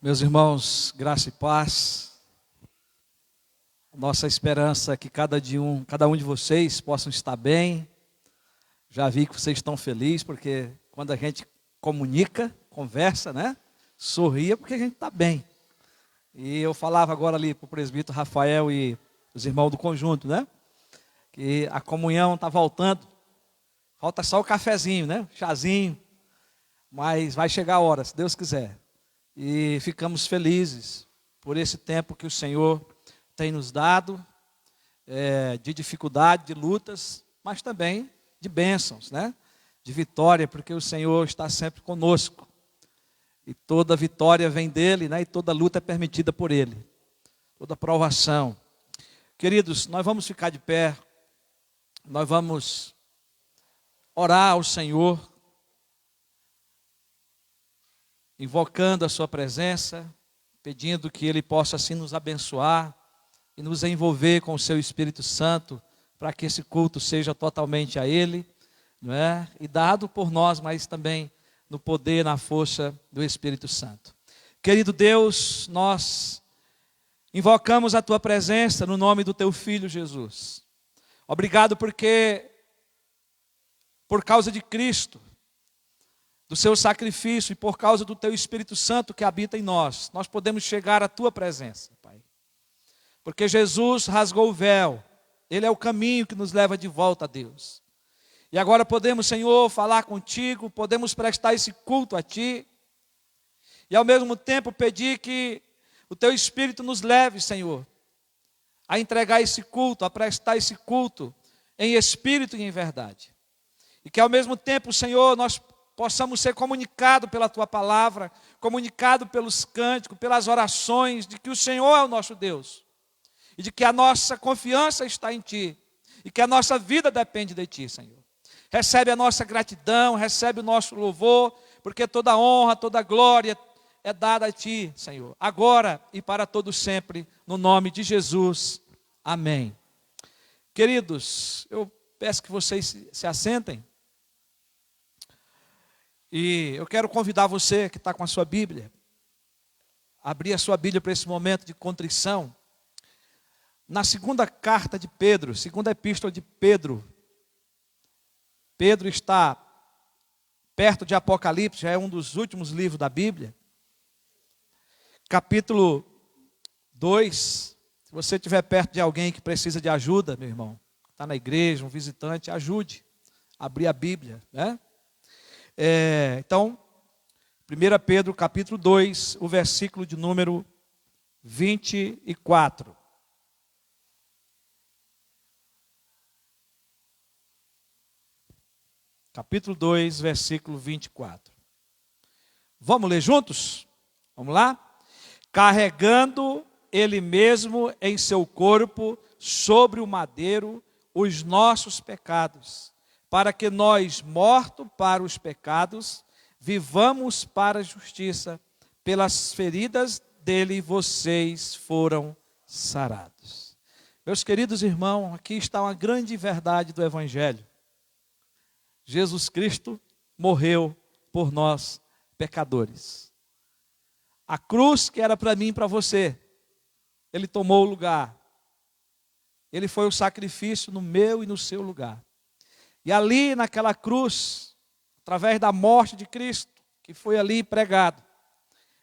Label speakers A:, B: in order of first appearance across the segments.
A: Meus irmãos, graça e paz. Nossa esperança é que cada um de vocês possam estar bem. Já vi que vocês estão felizes, porque quando a gente comunica, conversa, né? Sorria porque a gente está bem. E eu falava agora ali para o presbítero Rafael e os irmãos do conjunto, né? Que a comunhão está voltando. Falta só o cafezinho, né? Chazinho. Mas vai chegar a hora, se Deus quiser. E ficamos felizes por esse tempo que o Senhor tem nos dado, de dificuldade, de lutas, mas também de bênçãos, né? De vitória, porque o Senhor está sempre conosco. E toda vitória vem dele, né? E toda luta é permitida por ele. Toda provação. Queridos, nós vamos ficar de pé, nós vamos orar ao Senhor, invocando a sua presença, pedindo que Ele possa assim nos abençoar e nos envolver com o seu Espírito Santo, para que esse culto seja totalmente a Ele, não é? E dado por nós, mas também no poder, na força do Espírito Santo. Querido Deus, nós invocamos a Tua presença no nome do Teu Filho Jesus. Obrigado porque, por causa de Cristo, do seu sacrifício e por causa do teu Espírito Santo que habita em nós podemos chegar à tua presença, Pai. Porque Jesus rasgou o véu, Ele é o caminho que nos leva de volta a Deus. E agora podemos, Senhor, falar contigo, podemos prestar esse culto a Ti, e ao mesmo tempo pedir que o teu Espírito nos leve, Senhor, a entregar esse culto, a prestar esse culto em espírito e em verdade. E que ao mesmo tempo, Senhor, nós possamos ser comunicados pela Tua palavra, comunicados pelos cânticos, pelas orações, de que o Senhor é o nosso Deus, e de que a nossa confiança está em Ti, e que a nossa vida depende de Ti, Senhor. Recebe a nossa gratidão, recebe o nosso louvor, porque toda honra, toda glória é dada a Ti, Senhor, agora e para todo sempre, no nome de Jesus. Amém. Queridos, eu peço que vocês se assentem. E eu quero convidar você que está com a sua Bíblia, a abrir a sua Bíblia para esse momento de contrição. Na segunda carta de Pedro, segunda epístola de Pedro. Pedro está perto de Apocalipse, já é um dos últimos livros da Bíblia. Capítulo 2, se você estiver perto de alguém que precisa de ajuda, meu irmão, está na igreja, um visitante, ajude a abrir a Bíblia, né? Então, 1 Pedro capítulo 2, o versículo de número 24. Capítulo 2, versículo 24. Vamos ler juntos? Vamos lá? Carregando Ele mesmo em seu corpo, sobre o madeiro, os nossos pecados, para que nós, mortos para os pecados, vivamos para a justiça. Pelas feridas dele vocês foram sarados. Meus queridos irmãos, aqui está uma grande verdade do Evangelho. Jesus Cristo morreu por nós, pecadores. A cruz que era para mim e para você, Ele tomou o lugar. Ele foi o sacrifício no meu e no seu lugar. E ali naquela cruz, através da morte de Cristo, que foi ali pregado,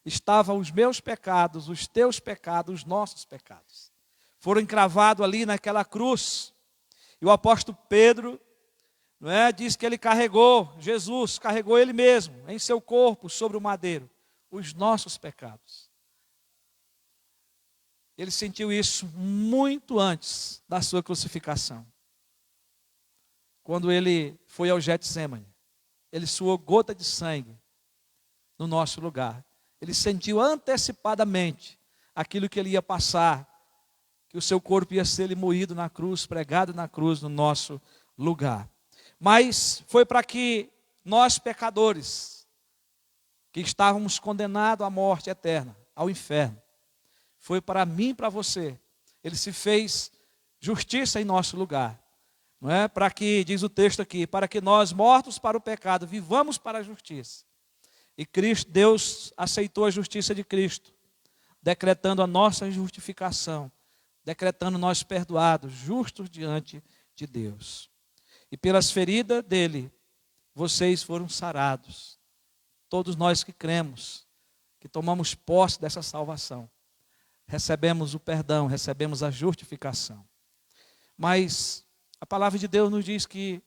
A: estavam os meus pecados, os teus pecados, os nossos pecados. Foram encravados ali naquela cruz. E o apóstolo Pedro, diz que ele carregou, Jesus carregou ele mesmo, em seu corpo, sobre o madeiro, os nossos pecados. Ele sentiu isso muito antes da sua crucificação. Quando ele foi ao Getsêmani, ele suou gota de sangue no nosso lugar. Ele sentiu antecipadamente aquilo que ele ia passar, que o seu corpo ia ser moído na cruz, pregado na cruz no nosso lugar. Mas foi para que nós pecadores, que estávamos condenados à morte eterna, ao inferno, foi para mim e para você. Ele se fez justiça em nosso lugar. Não é? Para que, diz o texto aqui, para que nós, mortos para o pecado, vivamos para a justiça. E Cristo, Deus aceitou a justiça de Cristo, decretando a nossa justificação, decretando nós perdoados, justos diante de Deus. E pelas feridas dele, vocês foram sarados. Todos nós que cremos, que tomamos posse dessa salvação, recebemos o perdão, recebemos a justificação. Mas a palavra de Deus nos diz que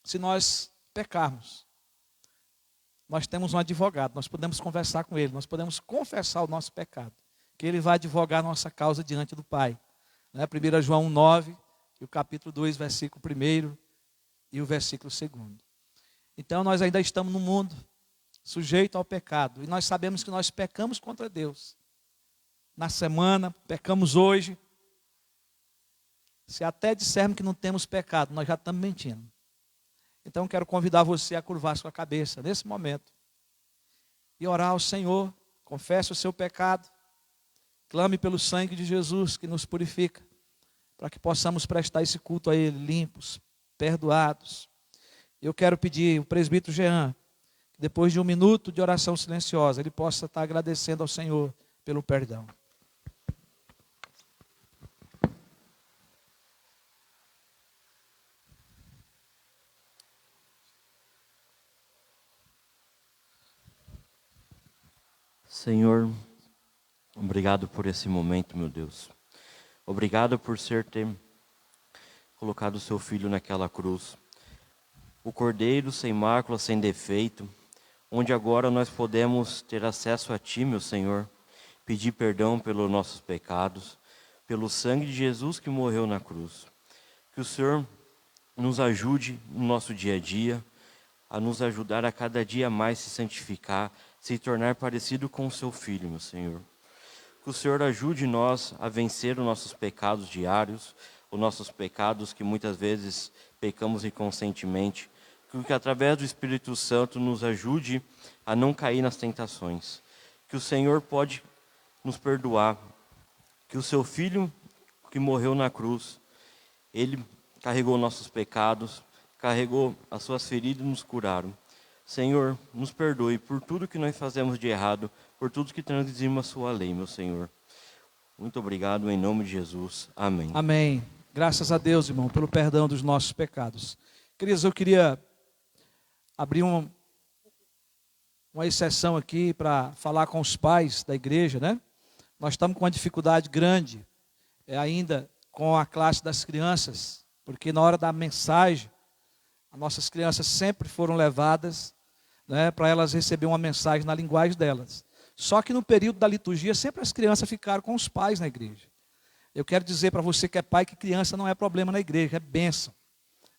A: se nós pecarmos, nós temos um advogado, nós podemos conversar com ele, nós podemos confessar o nosso pecado, que ele vai advogar a nossa causa diante do Pai. 1 João 9, e o capítulo 2, versículo 1 e o versículo 2. Então nós ainda estamos no mundo, sujeito ao pecado, e nós sabemos que nós pecamos contra Deus. Na semana, pecamos hoje. Se até dissermos que não temos pecado, nós já estamos mentindo. Então quero convidar você a curvar sua cabeça nesse momento e orar ao Senhor. Confesse o seu pecado, clame pelo sangue de Jesus que nos purifica, para que possamos prestar esse culto a Ele, limpos, perdoados. Eu quero pedir ao presbítero Jean, que depois de 1 minuto de oração silenciosa, ele possa estar agradecendo ao Senhor pelo perdão.
B: Senhor, obrigado por esse momento, meu Deus. Obrigado por ter colocado o seu filho naquela cruz. O Cordeiro sem mácula, sem defeito, onde agora nós podemos ter acesso a Ti, meu Senhor, pedir perdão pelos nossos pecados, pelo sangue de Jesus que morreu na cruz. Que o Senhor nos ajude no nosso dia a dia, a nos ajudar a cada dia mais se santificar, se tornar parecido com o seu Filho, meu Senhor. Que o Senhor ajude nós a vencer os nossos pecados diários, os nossos pecados que muitas vezes pecamos inconscientemente. Que através do Espírito Santo nos ajude a não cair nas tentações. Que o Senhor pode nos perdoar. Que o seu Filho que morreu na cruz, Ele carregou nossos pecados, carregou as suas feridas e nos curaram. Senhor, nos perdoe por tudo que nós fazemos de errado, por tudo que transgredimos a sua lei, meu Senhor. Muito obrigado, em nome de Jesus. Amém.
A: Amém. Graças a Deus, irmão, pelo perdão dos nossos pecados. Queridos, eu queria abrir uma exceção aqui para falar com os pais da igreja, né? Nós estamos com uma dificuldade grande ainda com a classe das crianças, porque na hora da mensagem, as nossas crianças sempre foram levadas, né, para elas receberem uma mensagem na linguagem delas. Só que no período da liturgia, sempre as crianças ficaram com os pais na igreja. Eu quero dizer para você que é pai que criança não é problema na igreja, é bênção.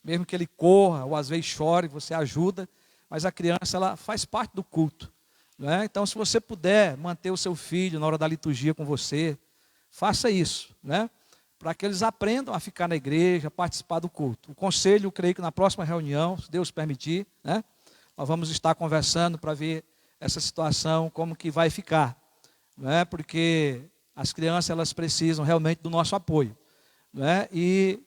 A: Mesmo que ele corra ou às vezes chore, você ajuda, mas a criança ela faz parte do culto. Né? Então, se você puder manter o seu filho na hora da liturgia com você, faça isso, né? Para que eles aprendam a ficar na igreja, a participar do culto. O conselho, eu creio que na próxima reunião, se Deus permitir, né, nós vamos estar conversando para ver essa situação, como que vai ficar. Né? Porque as crianças elas precisam realmente do nosso apoio. Né? E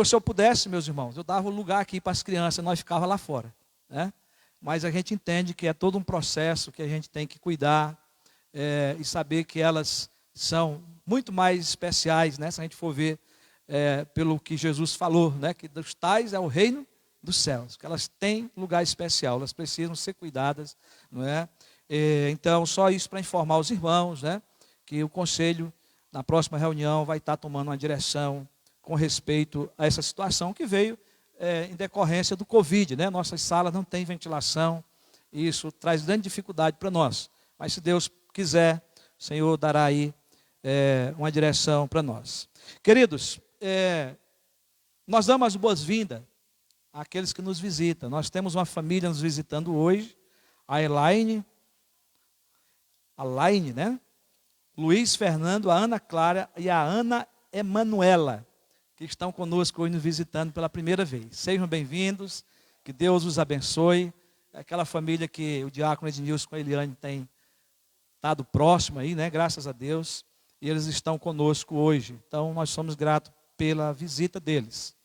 A: se eu pudesse, meus irmãos, eu dava um lugar aqui para as crianças, nós ficávamos lá fora. Né? Mas a gente entende que é todo um processo que a gente tem que cuidar e saber que elas são muito mais especiais, né? Se a gente for ver pelo que Jesus falou, né? Que dos tais é o reino dos céus, que elas têm lugar especial, elas precisam ser cuidadas, não é? Então, só isso para informar os irmãos, né? Que o conselho, na próxima reunião, vai estar tomando uma direção com respeito a essa situação que veio em decorrência do Covid, né? Nossas salas não têm ventilação, e isso traz grande dificuldade para nós, mas se Deus quiser, o Senhor dará aí uma direção para nós. Queridos, nós damos as boas-vindas àqueles que nos visitam. Nós temos uma família nos visitando hoje, a Elaine, né? Luiz Fernando, a Ana Clara e a Ana Emanuela, que estão conosco hoje nos visitando pela primeira vez. Sejam bem-vindos, que Deus os abençoe. É aquela família que o diácono Ednilson com a Eliane tem estado próximo aí, né? Graças a Deus. E eles estão conosco hoje. Então, nós somos gratos pela visita deles.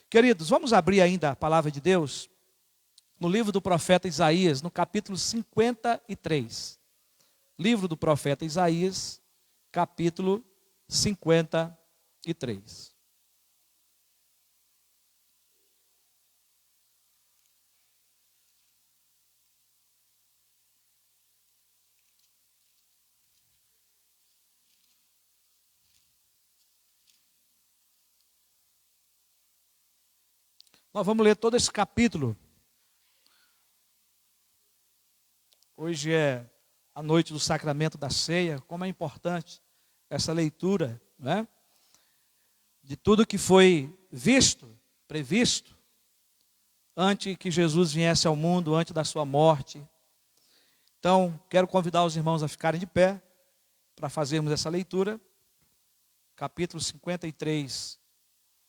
A: Queridos, vamos abrir ainda a palavra de Deus no livro do profeta Isaías, no capítulo 53. Livro do profeta Isaías, capítulo 53. Nós vamos ler todo esse capítulo. Hoje é a noite do sacramento da ceia. Como é importante essa leitura, né? De tudo que foi visto, previsto, antes que Jesus viesse ao mundo, antes da sua morte. Então, quero convidar os irmãos a ficarem de pé para fazermos essa leitura. Capítulo 53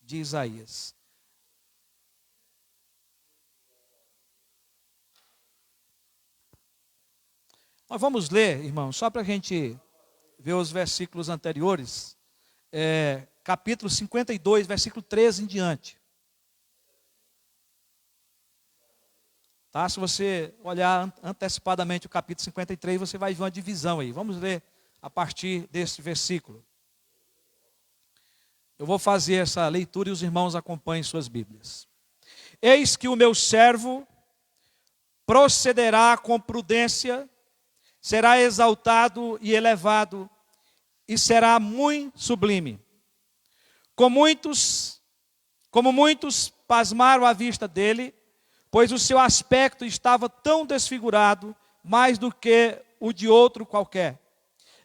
A: de Isaías. Nós vamos ler, irmãos, só para a gente ver os versículos anteriores, capítulo 52, versículo 13 em diante. Tá? Se você olhar antecipadamente o capítulo 53, você vai ver uma divisão aí. Vamos ler a partir desse versículo. Eu vou fazer essa leitura e os irmãos acompanhem suas Bíblias. Eis que o meu servo procederá com prudência, será exaltado e elevado, e será muito sublime. Como muitos pasmaram à vista dele, pois o seu aspecto estava tão desfigurado, mais do que o de outro qualquer,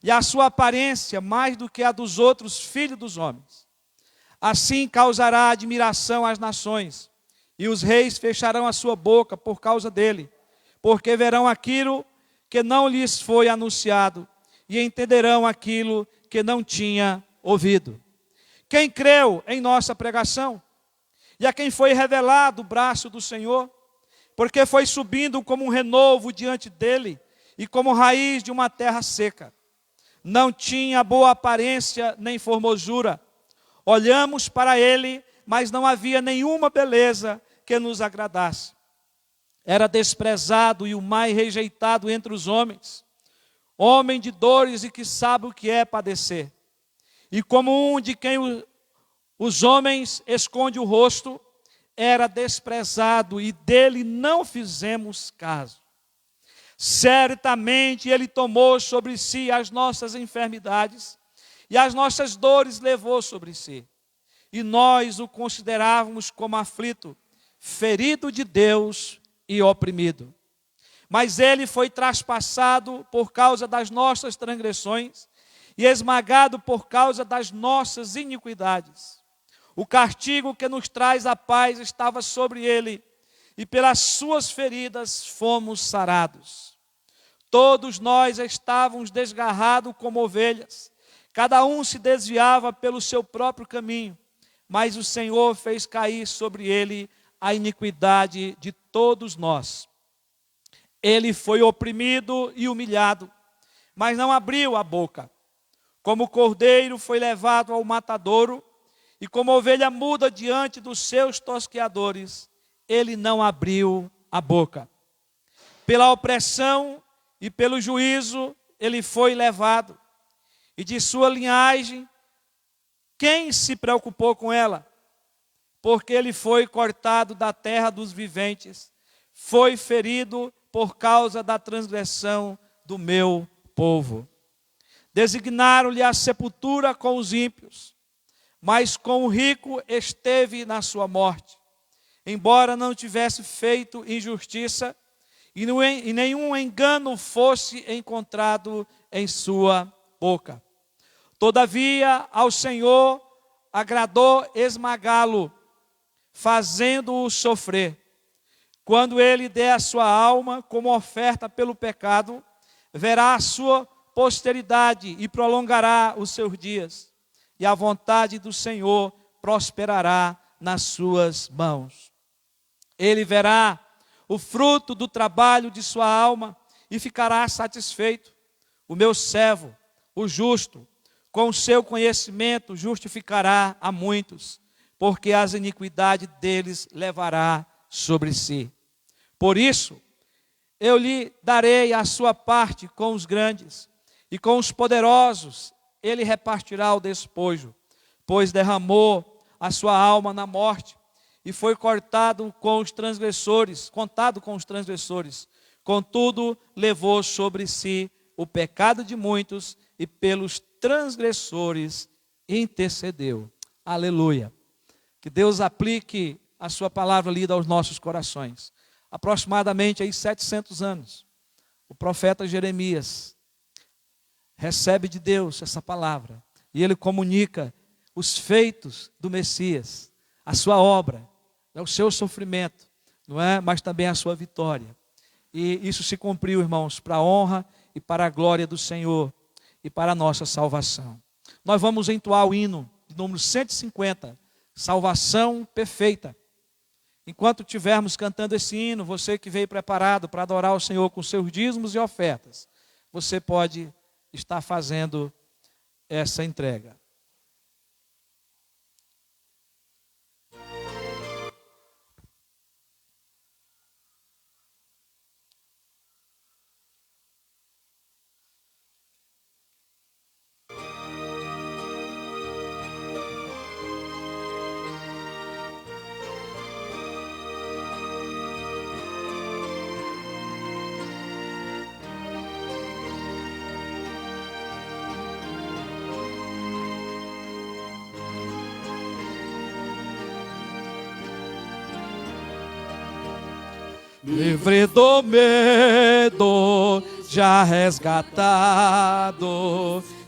A: e a sua aparência mais do que a dos outros filhos dos homens. Assim causará admiração às nações, e os reis fecharão a sua boca por causa dele, porque verão aquilo que não lhes foi anunciado, e entenderão aquilo que não tinha ouvido. Quem creu em nossa pregação, e a quem foi revelado o braço do Senhor, porque foi subindo como um renovo diante dele, e como raiz de uma terra seca. Não tinha boa aparência nem formosura. Olhamos para ele, mas não havia nenhuma beleza que nos agradasse. Era desprezado e o mais rejeitado entre os homens, homem de dores e que sabe o que é padecer. E como um de quem os homens esconde o rosto, era desprezado e dele não fizemos caso. Certamente ele tomou sobre si as nossas enfermidades e as nossas dores levou sobre si. E nós o considerávamos como aflito, ferido de Deus e oprimido. Mas ele foi traspassado por causa das nossas transgressões e esmagado por causa das nossas iniquidades. O castigo que nos traz a paz estava sobre ele, e pelas suas feridas fomos sarados. Todos nós estávamos desgarrados como ovelhas, cada um se desviava pelo seu próprio caminho, mas o Senhor fez cair sobre ele a iniquidade de todos nós. Ele foi oprimido e humilhado, mas não abriu a boca. Como cordeiro foi levado ao matadouro, e como ovelha muda diante dos seus tosqueadores, ele não abriu a boca. Pela opressão e pelo juízo ele foi levado, e de sua linhagem, quem se preocupou com ela? Porque ele foi cortado da terra dos viventes, foi ferido por causa da transgressão do meu povo. Designaram-lhe a sepultura com os ímpios, mas com o rico esteve na sua morte, embora não tivesse feito injustiça, e nenhum engano fosse encontrado em sua boca. Todavia, ao Senhor agradou esmagá-lo, fazendo-o sofrer. Quando ele der a sua alma como oferta pelo pecado, verá a sua posteridade e prolongará os seus dias. E a vontade do Senhor prosperará nas suas mãos. Ele verá o fruto do trabalho de sua alma e ficará satisfeito. O meu servo, o justo, com o seu conhecimento justificará a muitos, porque as iniquidades deles levará sobre si. Por isso, eu lhe darei a sua parte com os grandes, e com os poderosos ele repartirá o despojo, pois derramou a sua alma na morte, e foi contado com os transgressores, contudo levou sobre si o pecado de muitos, e pelos transgressores intercedeu. Aleluia. Que Deus aplique a sua palavra lida aos nossos corações. Aproximadamente aí 700 anos, o profeta Jeremias recebe de Deus essa palavra, e ele comunica os feitos do Messias, a sua obra, o seu sofrimento, não é? Mas também a sua vitória. E isso se cumpriu, irmãos, para a honra e para a glória do Senhor e para a nossa salvação. Nós vamos entoar o hino de número 150, Salvação Perfeita. Enquanto estivermos cantando esse hino, você que veio preparado para adorar o Senhor com seus dízimos e ofertas, você pode estar fazendo essa entrega. Livre do medo, já resgatado,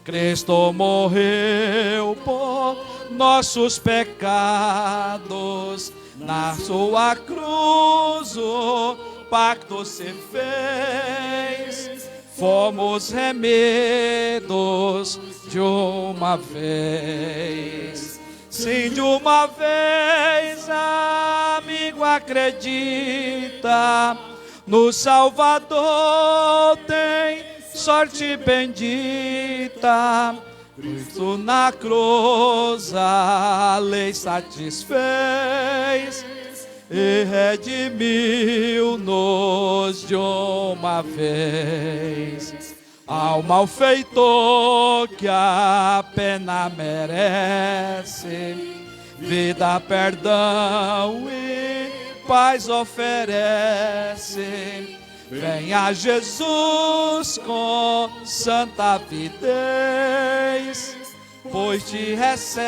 A: Cristo morreu por nossos pecados. Na sua cruz o pacto se fez, fomos remidos de uma vez. Sim, de uma vez, amigo, acredita, no Salvador tem sorte bendita. Cristo na cruz a lei satisfez e redimiu-nos de uma vez. Ao malfeitor que a pena merece, vida, perdão e paz oferece. Venha Jesus com santa avidez, pois te recebe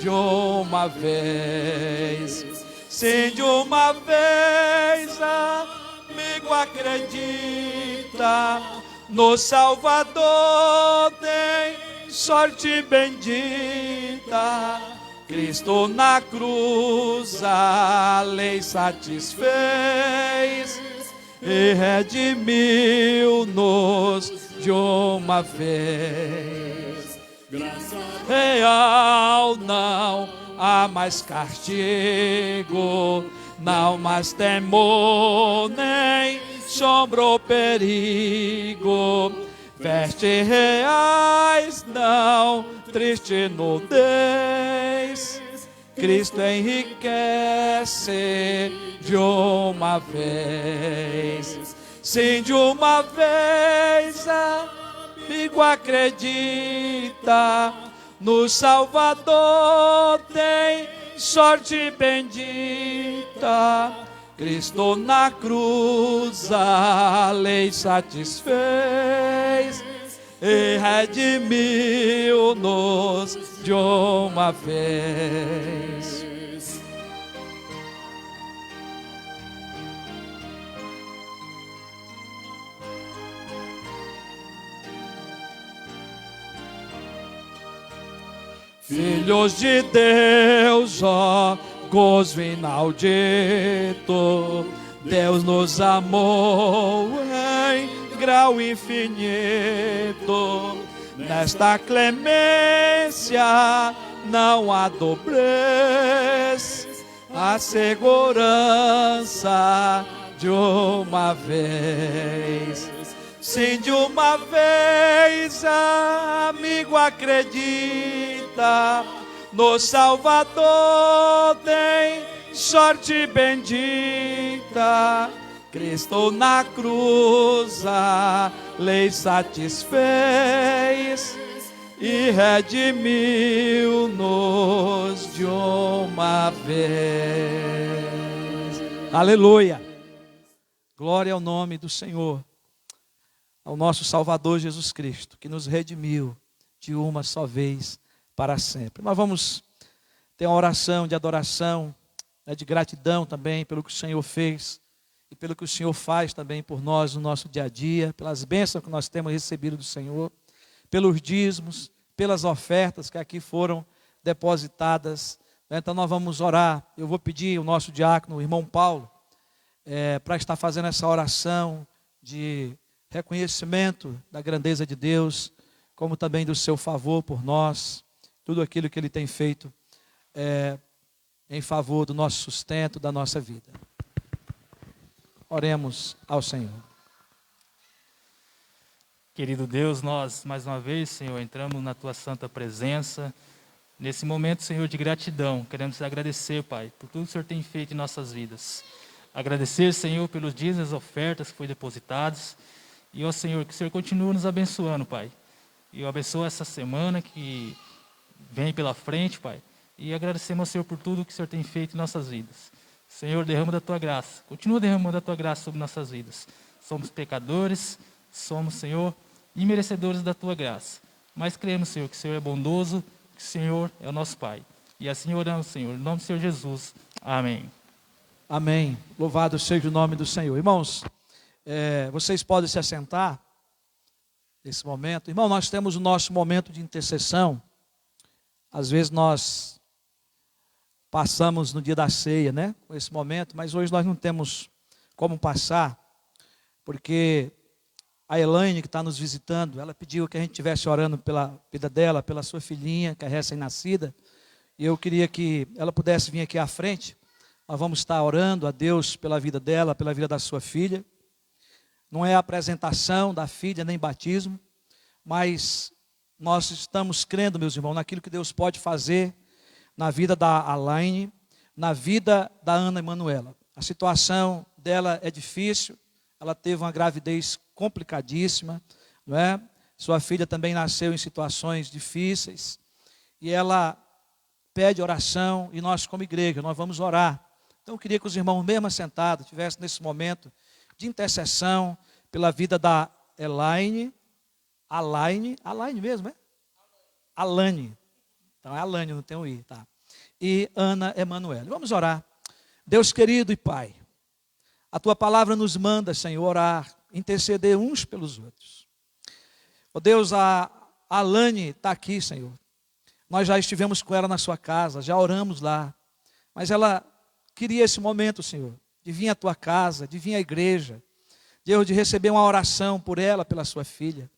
A: de uma vez. Sim, de uma vez, amigo, acredita, no Salvador tem sorte bendita. Cristo na cruz a lei satisfez e redimiu-nos de uma vez. Real não há mais castigo, não mais temor, nem sombra ou perigo. Veste reais, não triste nudez. Cristo enriquece de uma vez. Sim, de uma vez, amigo, acredita, no Salvador tem sorte bendita. Cristo na cruz a lei satisfez e redimiu-nos de uma vez. Filhos de Deus, ó gozo inaudito, Deus nos amou em grau infinito. Nesta clemência não há dobrez, a segurança de uma vez. Sim, de uma vez, amigo, acredita, no Salvador tem sorte bendita, Cristo na cruz a lei satisfez e redimiu-nos de uma vez. Aleluia! Glória ao nome do Senhor, ao nosso Salvador Jesus Cristo, que nos redimiu de uma só vez para sempre. Nós vamos ter uma oração de adoração, de gratidão também pelo que o Senhor fez e pelo que o Senhor faz também por nós no nosso dia a dia, pelas bênçãos que nós temos recebido do Senhor, pelos dízimos, pelas ofertas que aqui foram depositadas. Então nós vamos orar. Eu vou pedir o nosso diácono, o irmão Paulo, para estar fazendo essa oração de reconhecimento da grandeza de Deus, como também do seu favor por nós, tudo aquilo que Ele tem feito em favor do nosso sustento, da nossa vida. Oremos ao Senhor.
C: Querido Deus, nós mais uma vez, Senhor, entramos na Tua santa presença, nesse momento, Senhor, de gratidão. Queremos te agradecer, Pai, por tudo que o Senhor tem feito em nossas vidas. Agradecer, Senhor, pelos dias e as ofertas que foram depositadas. E, ó Senhor, que o Senhor continue nos abençoando, Pai. E eu abençoo essa semana que vem pela frente, Pai. E agradecemos ao Senhor por tudo que o Senhor tem feito em nossas vidas. Senhor, derrama da Tua graça. Continua derramando a Tua graça sobre nossas vidas. Somos pecadores, somos, Senhor, imerecedores da Tua graça. Mas cremos, Senhor, que o Senhor é bondoso, que o Senhor é o nosso Pai. E assim oramos, Senhor, em nome do Senhor Jesus. Amém.
A: Amém. Louvado seja o nome do Senhor. Irmãos, vocês podem se assentar nesse momento. Irmão, nós temos o nosso momento de intercessão. Às vezes nós passamos no dia da ceia, né, com esse momento, mas hoje nós não temos como passar, porque a Elaine, que está nos visitando, ela pediu que a gente estivesse orando pela vida dela, pela sua filhinha, que é recém-nascida, e eu queria que ela pudesse vir aqui à frente. Nós vamos estar orando a Deus pela vida dela, pela vida da sua filha. Não é a apresentação da filha, nem batismo, mas nós estamos crendo, meus irmãos, naquilo que Deus pode fazer na vida da Alaine, na vida da Ana Emanuela. A situação dela é difícil, ela teve uma gravidez complicadíssima, não é? Sua filha também nasceu em situações difíceis, e ela pede oração, e nós como igreja, nós vamos orar. Então eu queria que os irmãos mesmo assentados tivessem nesse momento de intercessão pela vida da Alaine mesmo, é? Alane. Então é Alane, não tem o I, tá? E Ana Emanuela. Vamos orar. Deus querido e Pai, a Tua palavra nos manda, Senhor, orar, interceder uns pelos outros. Ó Deus, a Alane está aqui, Senhor. Nós já estivemos com ela na sua casa, já oramos lá. Mas ela queria esse momento, Senhor, de vir à Tua casa, de vir à igreja, Deus, de receber uma oração por ela, pela sua filha.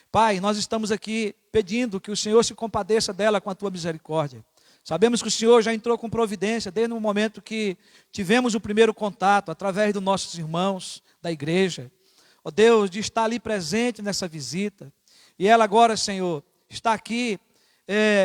A: Pai, nós estamos aqui pedindo que o Senhor se compadeça dela com a Tua misericórdia. Sabemos que o Senhor já entrou com providência desde o momento que tivemos o primeiro contato, através dos nossos irmãos da igreja. Ó Deus, de estar ali presente nessa visita. E ela agora, Senhor, está aqui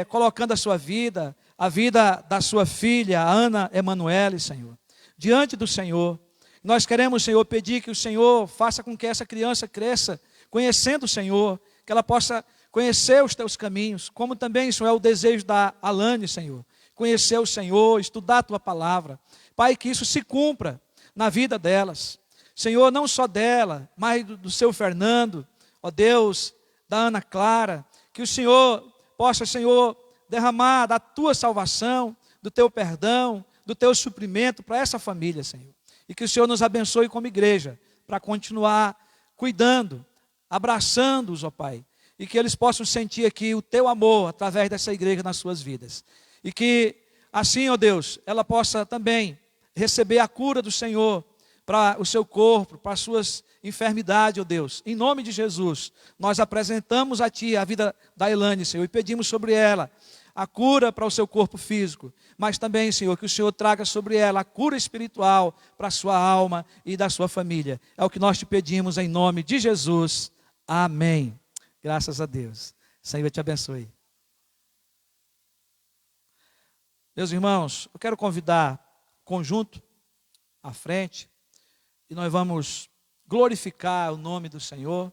A: colocando a sua vida, a vida da sua filha, Ana Emanuele, Senhor, diante do Senhor. Nós queremos, Senhor, pedir que o Senhor faça com que essa criança cresça, conhecendo o Senhor, que ela possa conhecer os Teus caminhos, como também, Senhor, é o desejo da Alane, Senhor, conhecer o Senhor, estudar a Tua palavra. Pai, que isso se cumpra na vida delas. Senhor, não só dela, mas do seu Fernando, ó Deus, da Ana Clara, que o Senhor possa, Senhor, derramar da Tua salvação, do Teu perdão, do Teu suprimento para essa família, Senhor. E que o Senhor nos abençoe como igreja, para continuar cuidando, abraçando-os, ó Pai. E que eles possam sentir aqui o Teu amor através dessa igreja nas suas vidas. E que assim, ó Deus, ela possa também receber a cura do Senhor para o seu corpo, para as suas enfermidades, ó Deus. Em nome de Jesus, nós apresentamos a Ti a vida da Elaine, Senhor, e pedimos sobre ela a cura para o seu corpo físico, mas também, Senhor, que o Senhor traga sobre ela a cura espiritual para a sua alma e da sua família. É o que nós Te pedimos em nome de Jesus. Amém. Graças a Deus. Senhor te abençoe. Meus irmãos, eu quero convidar conjunto à frente e nós vamos glorificar o nome do Senhor.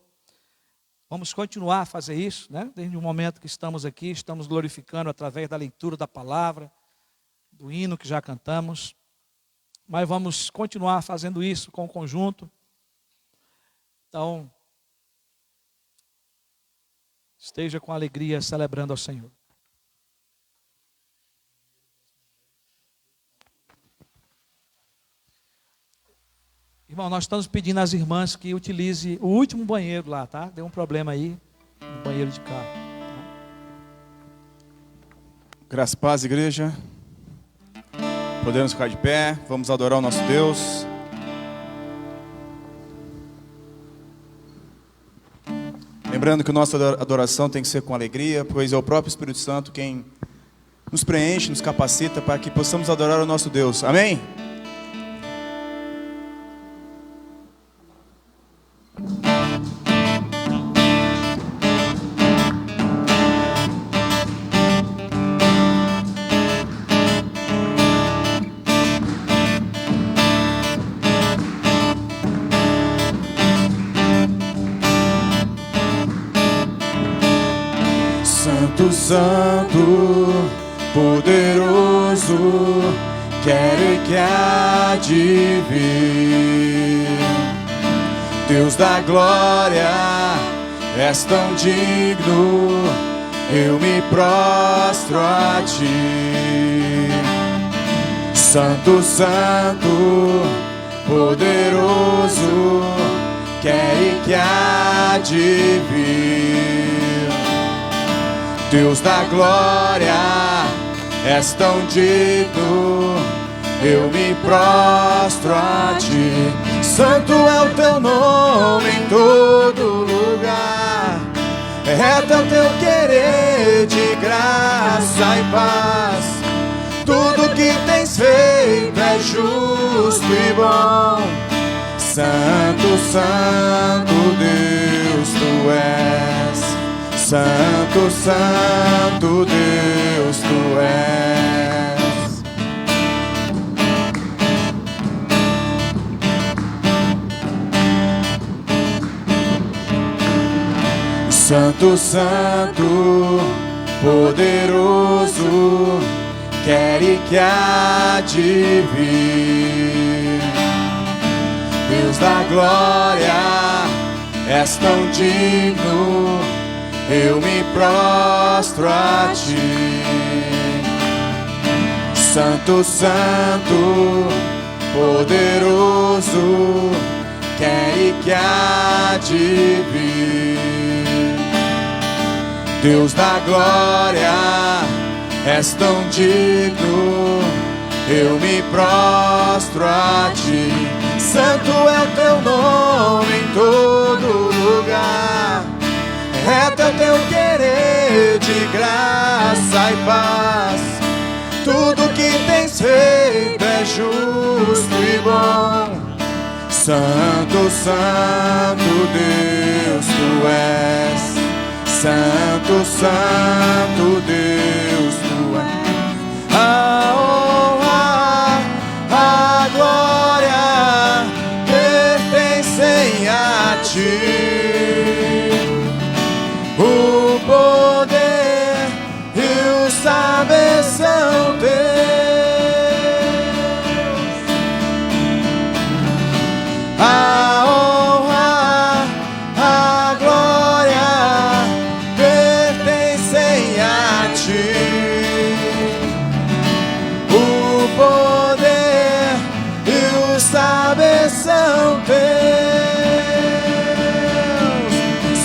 A: Vamos continuar a fazer isso, né? Desde o momento que estamos aqui, estamos glorificando através da leitura da palavra, do hino que já cantamos. Mas vamos continuar fazendo isso com o conjunto. Então, esteja com alegria celebrando ao Senhor. Irmão, nós estamos pedindo às irmãs que utilize o último banheiro lá, tá? Deu um problema aí no banheiro de carro. Tá?
D: Graças a paz, igreja. Podemos ficar de pé, vamos adorar o nosso Deus. Lembrando que a nossa adoração tem que ser com alegria, pois é o próprio Espírito Santo quem nos preenche, nos capacita para que possamos adorar o nosso Deus. Amém? Santo, Santo, poderoso, quero que há de vir. Deus da glória, és tão digno, eu me prostro a ti. Santo, Santo, poderoso, quero que há de vir. Deus da glória, és tão digno, eu me prostro a ti. Santo é o teu nome em todo lugar, é teu querer de graça e paz. Tudo que tens feito é justo e bom. Santo, Santo Deus, tu és. Santo, Santo Deus, tu és. Santo, Santo, poderoso, quero que há de vir. Deus da glória, és tão digno, eu me prostro a ti. Santo, Santo, poderoso, quero que há de vir. Deus da glória, és tão digno, eu me prostro a ti. Santo é o teu nome em todo lugar, é teu querer de graça e paz. Tudo que tens feito é justo e bom. Santo, Santo Deus, tu és. Santo, Santo Deus, tu és. A honra, a glória pertencem a ti. O poder e o saber são teus. A honra, a glória pertencem a ti. O poder e o saber são teus.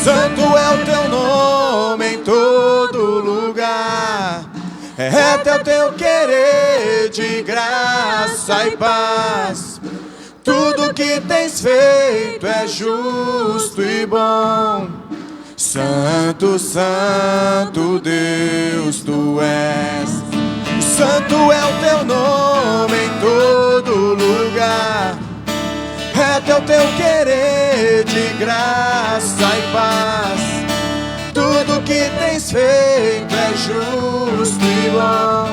D: Santo é o teu nome em todo lugar, é teu querer de graça e paz. Tudo que tens feito é justo e bom. Santo, Santo Deus, tu és. Santo é o teu nome em todo lugar, é teu querer de graça e paz. Tudo que tens feito é justo e bom.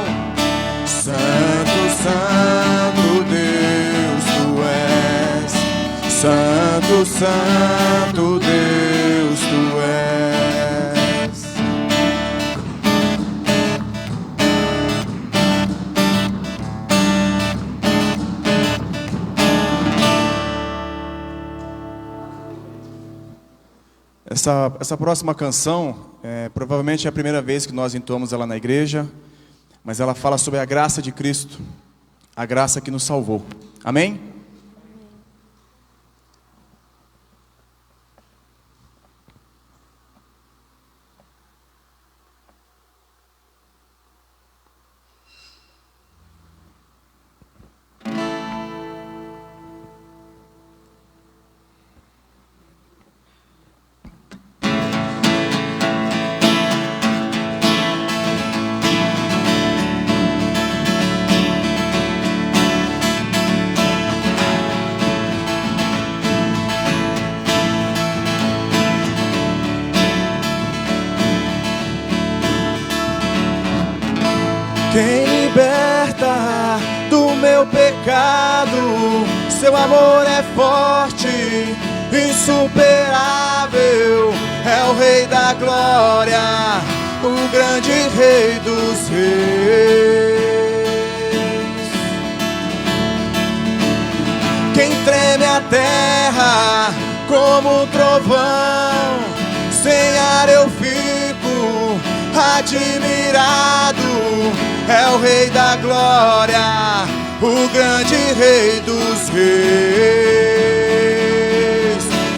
D: Santo, Santo Deus tu és. Santo, Santo Deus tu és. Essa próxima canção, provavelmente é a primeira vez que nós entoamos ela na igreja, mas ela fala sobre a graça de Cristo, a graça que nos salvou. Amém? Quem liberta do meu pecado, seu amor é forte, insuperável, é o Rei da glória, o grande Rei dos reis. Quem treme a terra como um trovão, sem ar eu fico admirado, é o Rei da glória, o grande Rei dos reis.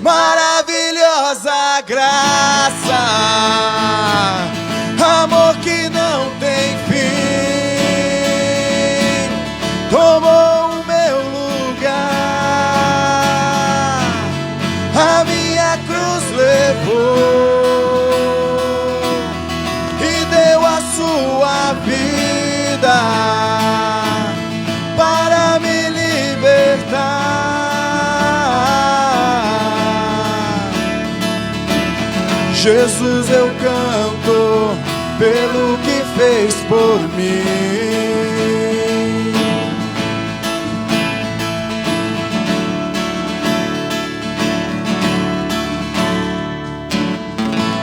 D: Maravilhosa graça, amor que não tem fim, tomou o meu lugar, a minha cruz levou e deu a sua vida para me libertar. Jesus, eu canto pelo que fez por mim.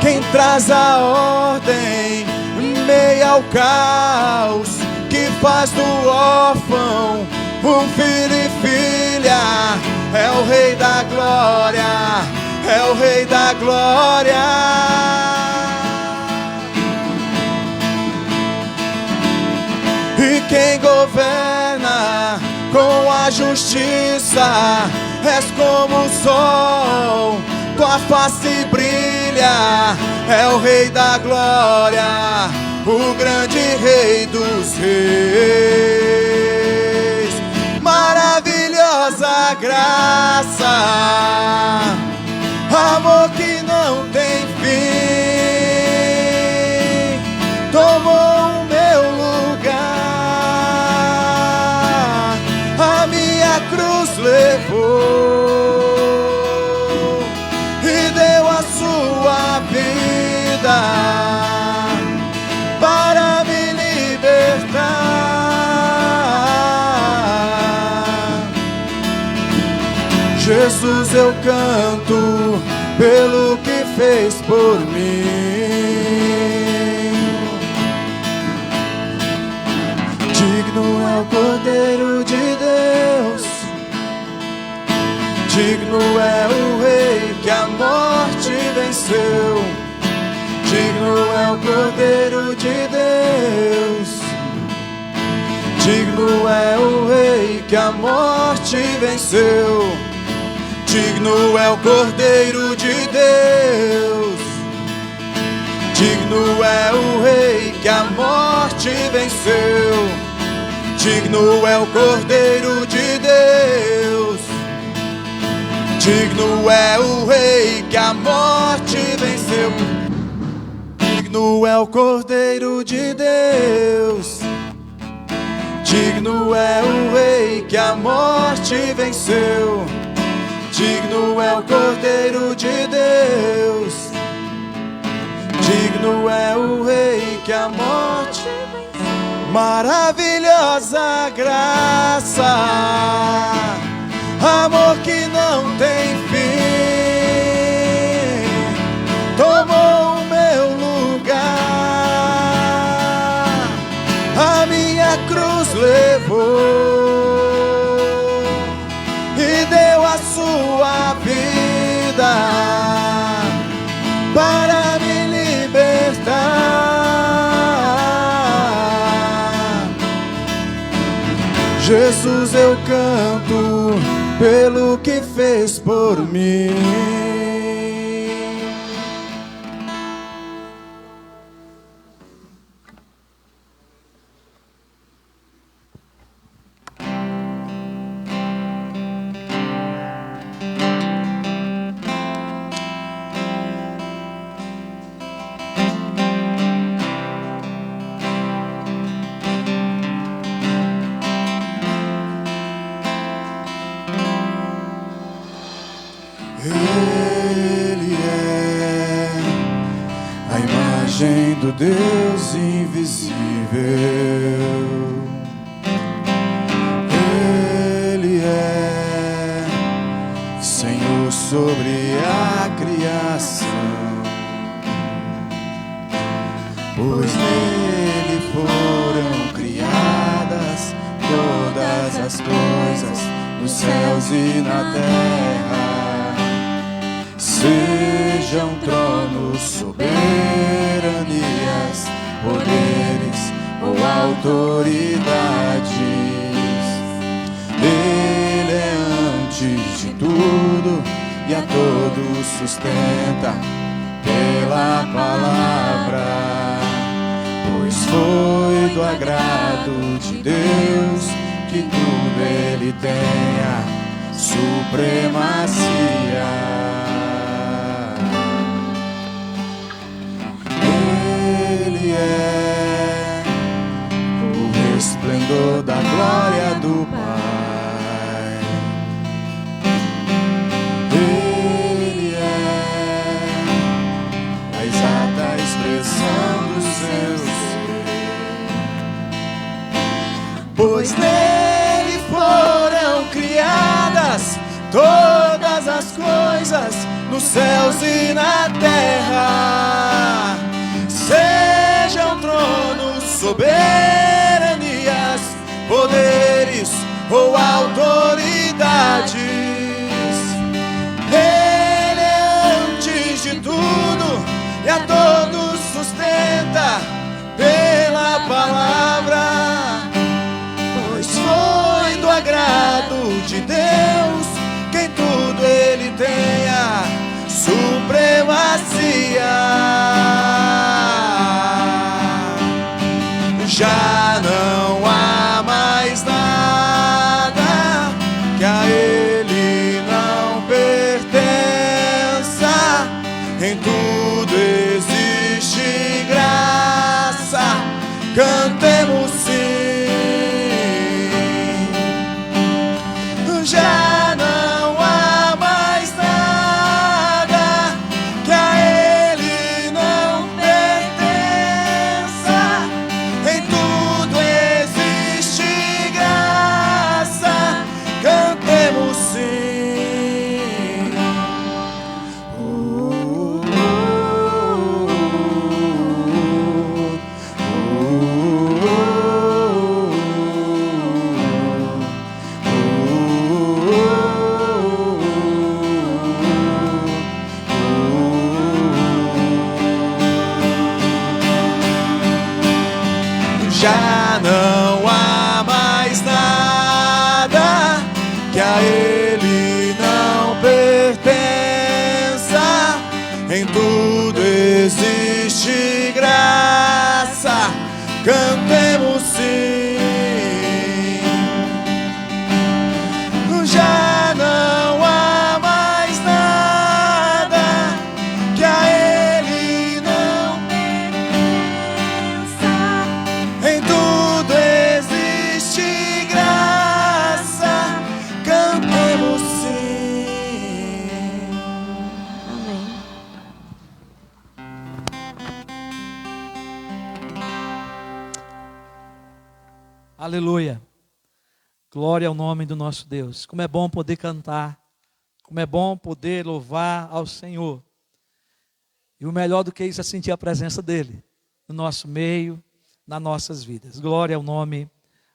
D: Quem traz a ordem em meio ao caos, que faz do órfão um filho e filha, é o Rei da glória, é o Rei da glória. E quem governa com a justiça, és como o sol, tua face brilha, é o Rei da glória, o grande Rei dos reis. Maravilhosa graça, amor que não tem fim, tomou o meu lugar, a minha cruz levou e deu a sua vida para me libertar. Jesus, eu canto pelo que fez por mim. Digno é o Cordeiro de Deus, digno é o Rei que a morte venceu. Digno é o Cordeiro de Deus, digno é o Rei que a morte venceu. Digno é o Cordeiro de Deus, digno é o Rei que a morte venceu. Digno é o Cordeiro de Deus, digno é o Rei que a morte venceu. Digno é o Cordeiro de Deus, digno é o Rei que a morte venceu. Digno é o Cordeiro de Deus, digno é o Rei que a morte venceu. maravilhosa graça, amor que não tem fim, tomou o meu lugar, a minha cruz levou e deu a sua vida para me libertar. Jesus, eu canto pelo que fez por mim. Ele é a imagem do Deus invisível. Ele é Senhor sobre a criação, pois nele foram criadas todas as coisas nos céus e na terra. Sejam tronos, soberanias, poderes ou autoridades, Ele é antes de tudo e a todos sustenta pela palavra, pois foi do agrado de Deus que tudo Ele tenha supremacia. Ele é o resplendor da glória do Pai. Ele é a exata expressão do seu ser, pois nele foram criadas todas as coisas nos céus e na terra. Sejam tronos, soberanias, poderes ou autoridades, Ele é antes de tudo e a todos sustenta pela palavra, pois foi do agrado de Deus que em tudo Ele tenha supremacia. Já não há mais nada que a Ele não pertença, em tudo existe graça, cantemos sim. Já não há mais nada que a Ele não pertença, em tudo existe graça, cantemos sim. Já não há mais nada que a Ele não pertença, em tudo existe graça, cantemos sim. Já não há mais nada que a Ele não pertença, em tudo existe graça, cantemos sim.
E: Amém.
A: Aleluia. Glória ao nome do nosso Deus. Como é bom poder cantar. Como é bom poder louvar ao Senhor. E o melhor do que isso é sentir a presença dEle no nosso meio, nas nossas vidas. Glória ao nome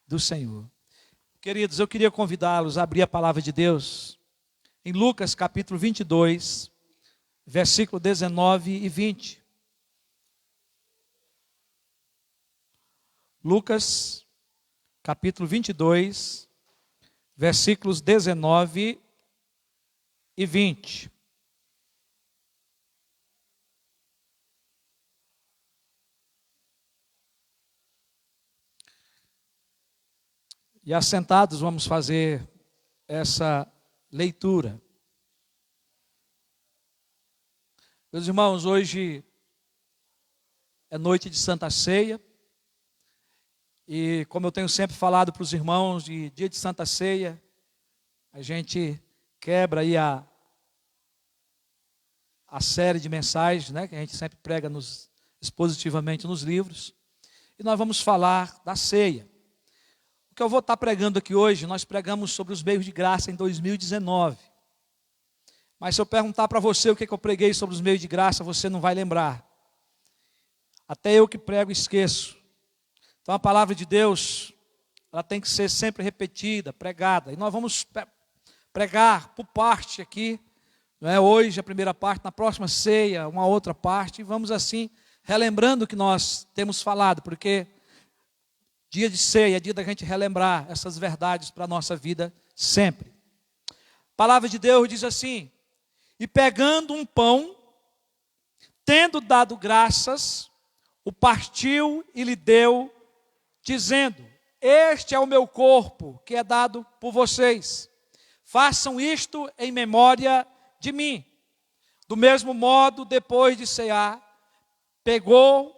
A: do Senhor. Queridos, eu queria convidá-los a abrir a palavra de Deus em Lucas capítulo 22, versículo 19 e 20. Lucas capítulo 22, versículos 19 e 20. E assentados vamos fazer essa leitura. Meus irmãos, hoje é noite de Santa Ceia. E como eu tenho sempre falado para os irmãos, de dia de Santa Ceia, a gente quebra aí a série de mensagens, né, que a gente sempre prega expositivamente nos livros. E nós vamos falar da ceia. O que eu vou estar pregando aqui hoje, nós pregamos sobre os meios de graça em 2019. Mas se eu perguntar para você o que eu preguei sobre os meios de graça, você não vai lembrar. Até eu que prego esqueço. Então a palavra de Deus, ela tem que ser sempre repetida, pregada. E nós vamos pregar por parte aqui, não é? Hoje a primeira parte, na próxima ceia uma outra parte. E vamos assim, relembrando o que nós temos falado, porque dia de ceia é dia da gente relembrar essas verdades para a nossa vida sempre. A palavra de Deus diz assim: e pegando um pão, tendo dado graças, o partiu e lhe deu, dizendo: este é o meu corpo, que é dado por vocês. Façam isto em memória de mim. Do mesmo modo, depois de cear, pegou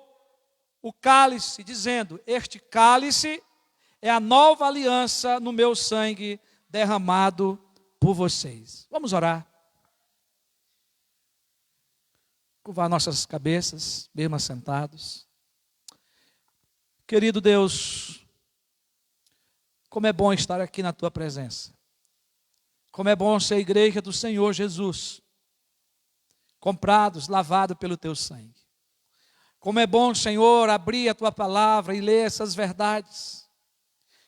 A: o cálice, dizendo: este cálice é a nova aliança no meu sangue derramado por vocês. Vamos orar. Curvar nossas cabeças, mesmo assentados. Querido Deus, como é bom estar aqui na Tua presença. Como é bom ser a igreja do Senhor Jesus, comprados, lavados pelo Teu sangue. Como é bom, Senhor, abrir a Tua palavra e ler essas verdades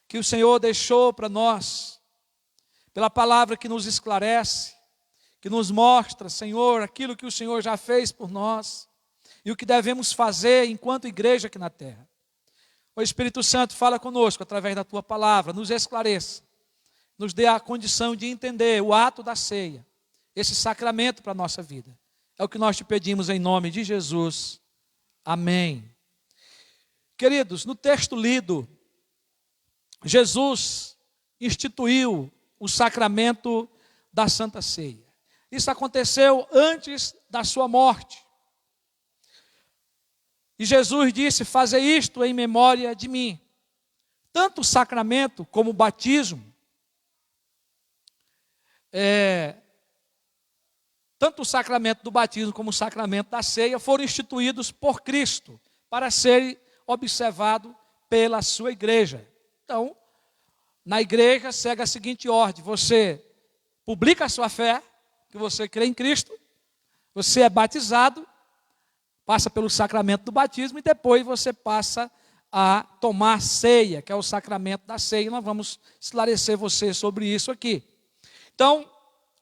A: que o Senhor deixou para nós, pela palavra que nos esclarece, que nos mostra, Senhor, aquilo que o Senhor já fez por nós e o que devemos fazer enquanto igreja aqui na terra. O Espírito Santo fala conosco através da Tua palavra, nos esclareça, nos dê a condição de entender o ato da ceia, esse sacramento para a nossa vida. É o que nós te pedimos em nome de Jesus. Amém. Queridos, no texto lido, Jesus instituiu o sacramento da Santa Ceia. Isso aconteceu antes da sua morte. E Jesus disse: fazei isto em memória de mim. Tanto o sacramento como o batismo, tanto o sacramento do batismo como o sacramento da ceia foram instituídos por Cristo para serem observados pela sua igreja. Então, na igreja segue a seguinte ordem: você publica a sua fé, que você crê em Cristo, você é batizado, passa pelo sacramento do batismo e depois você passa a tomar ceia, que é o sacramento da ceia. Nós vamos esclarecer você sobre isso aqui. Então,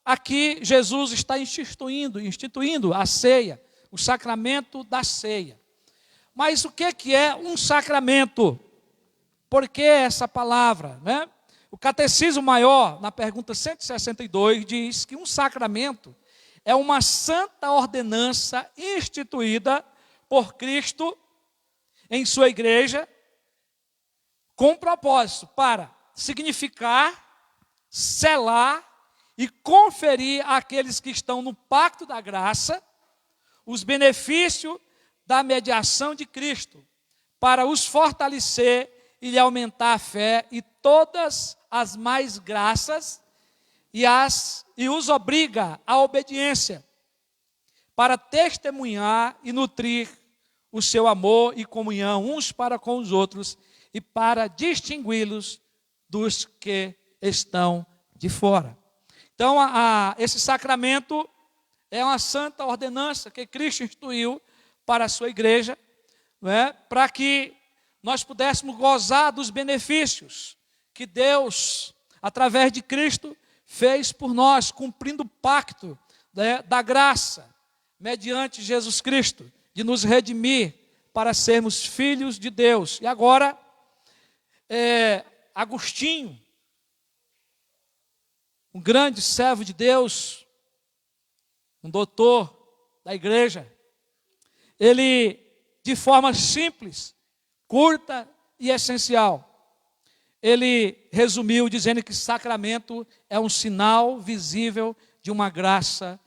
A: aqui Jesus está instituindo a ceia, o sacramento da ceia. Mas o que é um sacramento? Por que essa palavra, né? O Catecismo Maior, na pergunta 162, diz que um sacramento é uma santa ordenança instituída por Cristo em sua igreja, com propósito para significar, selar e conferir àqueles que estão no pacto da graça os benefícios da mediação de Cristo, para os fortalecer e lhe aumentar a fé e todas as mais graças, e os obriga à obediência, para testemunhar e nutrir o seu amor e comunhão uns para com os outros, e para distingui-los dos que estão de fora. Então, esse sacramento é uma santa ordenança que Cristo instituiu para a sua igreja, não é? Para que nós pudéssemos gozar dos benefícios que Deus, através de Cristo, fez por nós, cumprindo o pacto, né, da graça, mediante Jesus Cristo, de nos redimir para sermos filhos de Deus. E agora, Agostinho, um grande servo de Deus, um doutor da igreja, ele, de forma simples, curta e essencial, ele resumiu dizendo que sacramento é um sinal visível de uma graça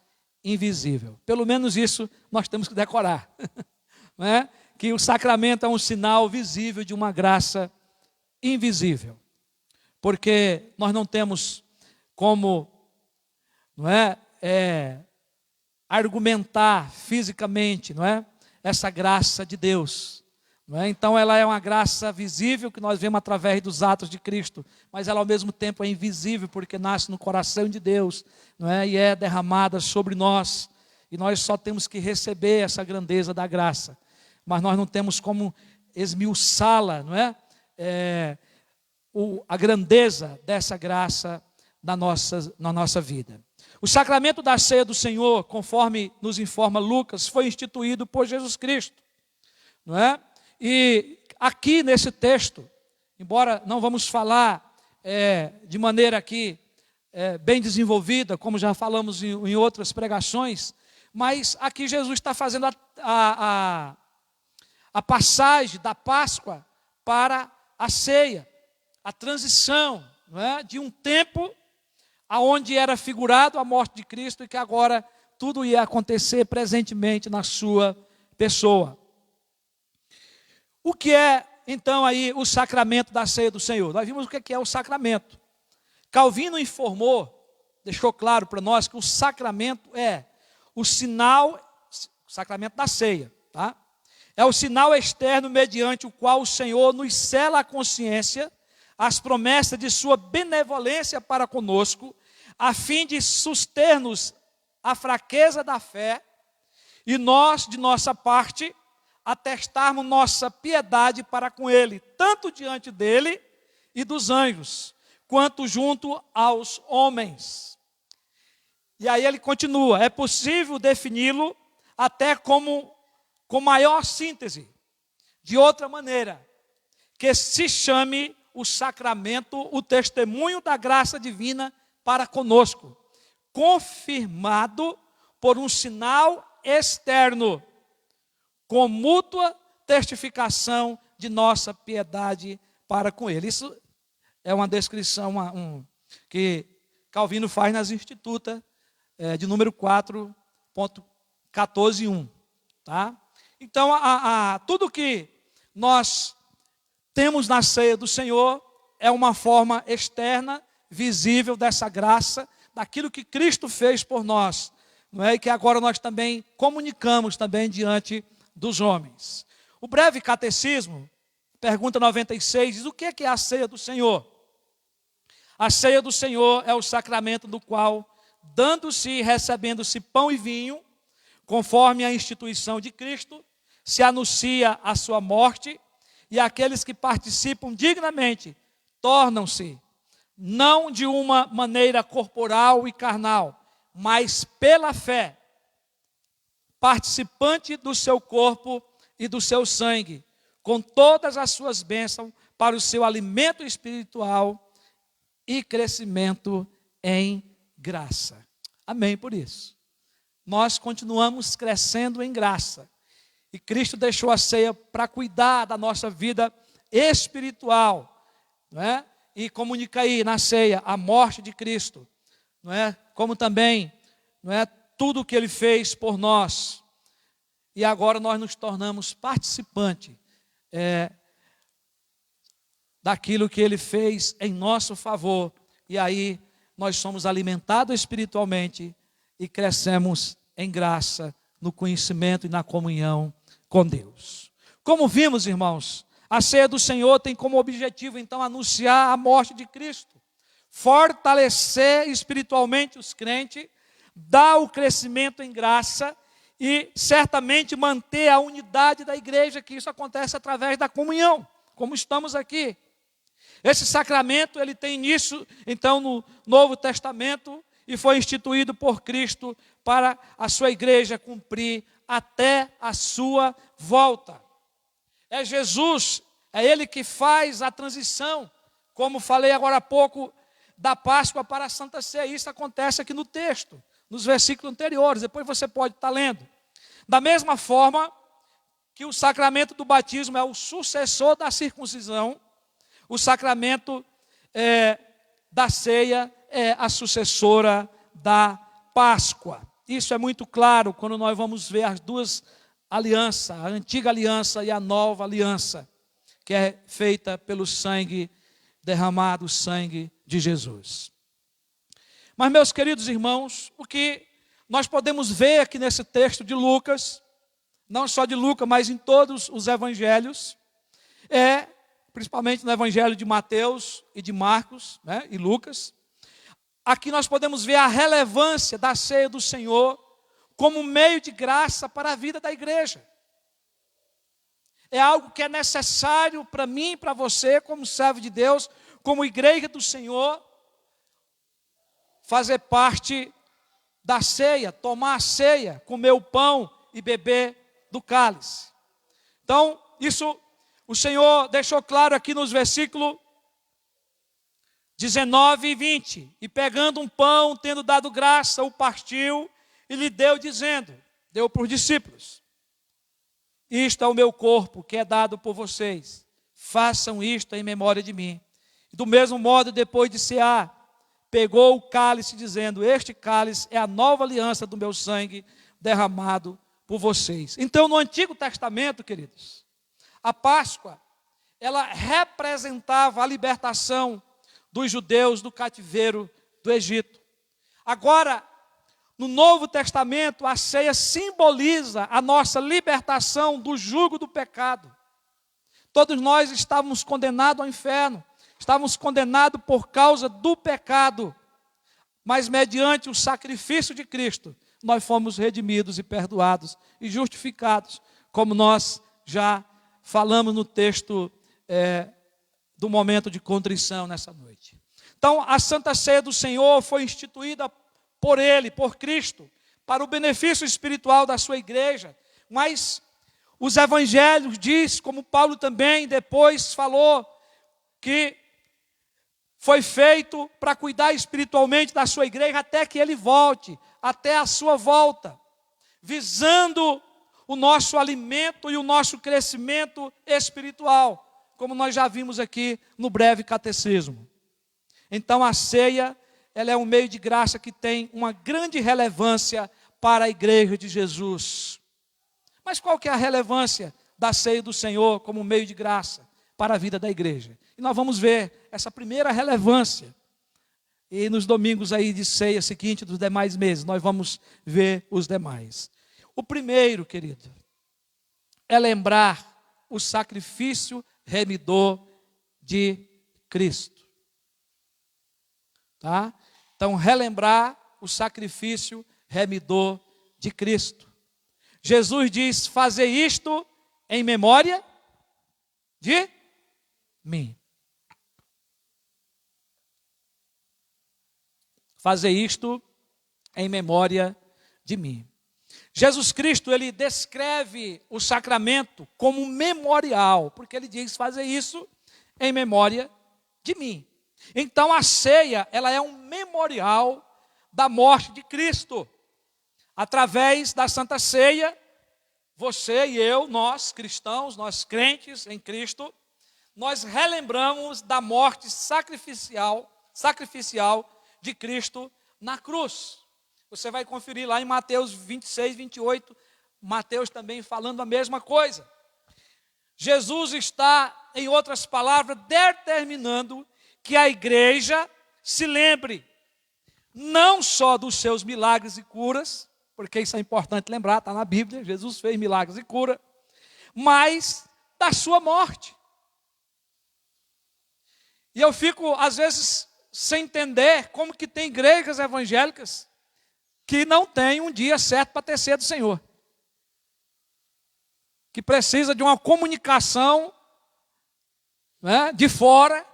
A: invisível. Pelo menos isso nós temos que decorar, não é? Que o sacramento é um sinal visível de uma graça invisível. Porque nós não temos como, não é, argumentar fisicamente, não é, essa graça de Deus. Não é? Então ela é uma graça visível que nós vemos através dos atos de Cristo, mas ela ao mesmo tempo é invisível porque nasce no coração de Deus, não é? E é derramada sobre nós, e nós só temos que receber essa grandeza da graça, mas nós não temos como esmiuçá-la, não é? A grandeza dessa graça na nossa vida. O sacramento da ceia do Senhor, conforme nos informa Lucas, foi instituído por Jesus Cristo, não é? E aqui nesse texto, embora não vamos falar de maneira aqui bem desenvolvida, como já falamos em outras pregações, mas aqui Jesus está fazendo a passagem da Páscoa para a ceia, a transição, não é? De um tempo aonde era figurado a morte de Cristo e que agora tudo ia acontecer presentemente na sua pessoa. O que é, então, aí o sacramento da ceia do Senhor? Nós vimos o que é o sacramento. Calvino deixou claro para nós que o sacramento é o sinal, o sacramento da ceia, tá? É o sinal externo mediante o qual o Senhor nos sela a consciência, as promessas de sua benevolência para conosco, a fim de suster-nos a fraqueza da fé, e nós, de nossa parte, atestarmos nossa piedade para com Ele, tanto diante dEle e dos anjos, quanto junto aos homens. E aí ele continua, é possível defini-lo até com maior síntese, de outra maneira, que se chame o sacramento, o testemunho da graça divina para conosco, confirmado por um sinal externo, com mútua testificação de nossa piedade para com Ele. Isso é uma descrição que Calvino faz nas Institutas, de número 4.14.1. Tá? Então, tudo que nós temos na ceia do Senhor é uma forma externa, visível dessa graça, daquilo que Cristo fez por nós, não é? E que agora nós também comunicamos também diante dos homens. O breve catecismo, pergunta 96, diz o que é a ceia do Senhor? A ceia do Senhor é o sacramento do qual, dando-se e recebendo-se pão e vinho, conforme a instituição de Cristo, se anuncia a sua morte, e aqueles que participam dignamente tornam-se, não de uma maneira corporal e carnal, mas pela fé, participante do seu corpo e do seu sangue, com todas as suas bênçãos para o seu alimento espiritual e crescimento em graça. Amém por isso. Nós continuamos crescendo em graça. E Cristo deixou a ceia para cuidar da nossa vida espiritual, não é? E comunica aí na ceia a morte de Cristo, não é? Como também, não é, tudo o que Ele fez por nós. E agora nós nos tornamos participantes daquilo que Ele fez em nosso favor. E aí nós somos alimentados espiritualmente e crescemos em graça, no conhecimento e na comunhão com Deus. Como vimos, irmãos, A ceia do Senhor tem como objetivo, então, anunciar a morte de Cristo, fortalecer espiritualmente os crentes, dar o crescimento em graça e certamente manter a unidade da igreja, que isso acontece através da comunhão, como estamos aqui. Esse sacramento, ele tem início, então, no Novo Testamento e foi instituído por Cristo para a sua igreja cumprir até a sua volta. É Jesus, é Ele que faz a transição, como falei agora há pouco, da Páscoa para a Santa Ceia. Isso acontece aqui no texto, nos versículos anteriores, depois você pode estar lendo. Da mesma forma que o sacramento do batismo é o sucessor da circuncisão, o sacramento da ceia é a sucessora da Páscoa. Isso é muito claro quando nós vamos ver as duas alianças, a antiga aliança e a nova aliança, que é feita pelo sangue derramado, o sangue de Jesus. Mas, meus queridos irmãos, o que nós podemos ver aqui nesse texto de Lucas, não só de Lucas, mas em todos os evangelhos, principalmente no evangelho de Mateus e de Marcos, né, e Lucas, aqui nós podemos ver a relevância da ceia do Senhor como meio de graça para a vida da igreja. É algo que é necessário para mim e para você, como servo de Deus, como igreja do Senhor, fazer parte da ceia, tomar a ceia, comer o pão e beber do cálice. Então, isso o Senhor deixou claro aqui nos versículos 19 e 20. E pegando um pão, tendo dado graça, o partiu e lhe deu, dizendo, deu para os discípulos: isto é o meu corpo que é dado por vocês, façam isto em memória de mim. Do mesmo modo, depois de cear, pegou o cálice, dizendo, este cálice é a nova aliança do meu sangue derramado por vocês. Então, no Antigo Testamento, queridos, a Páscoa, ela representava a libertação dos judeus do cativeiro do Egito. Agora, no Novo Testamento, a ceia simboliza a nossa libertação do jugo do pecado. Todos nós estávamos condenados ao inferno, estávamos condenados por causa do pecado, mas mediante o sacrifício de Cristo, nós fomos redimidos e perdoados e justificados, como nós já falamos no texto do momento de contrição nessa noite. Então, a Santa Ceia do Senhor foi instituída por Ele, por Cristo, para o benefício espiritual da sua igreja, mas os evangelhos diz, como Paulo também depois falou, que foi feito para cuidar espiritualmente da sua igreja até que Ele volte, até a sua volta, visando o nosso alimento e o nosso crescimento espiritual, como nós já vimos aqui no breve catecismo. Então a ceia, ela é um meio de graça que tem uma grande relevância para a igreja de Jesus. Mas qual que é a relevância da ceia do Senhor como meio de graça para a vida da igreja? E nós vamos ver essa primeira relevância. E nos domingos aí de ceia seguinte dos demais meses, nós vamos ver os demais. O primeiro, querido, é lembrar o sacrifício remidor de Cristo. Tá? Então, relembrar o sacrifício remidor de Cristo. Jesus diz, fazer isto em memória de mim. Fazer isto em memória de mim. Jesus Cristo, ele descreve o sacramento como memorial, porque ele diz fazer isso em memória de mim. Então a ceia, ela é um memorial da morte de Cristo. Através da Santa Ceia, você e eu, nós cristãos, nós crentes em Cristo, nós relembramos da morte sacrificial de Cristo na cruz. Você vai conferir lá em Mateus 26, 28, Mateus também falando a mesma coisa. Jesus está, em outras palavras, determinando que a igreja se lembre não só dos seus milagres e curas, porque isso é importante lembrar, está na Bíblia, Jesus fez milagres e cura, mas da sua morte. E eu fico, às vezes, sem entender como que tem igrejas evangélicas que não tem um dia certo para ter ceia do Senhor. Que precisa de uma comunicação, né, de fora,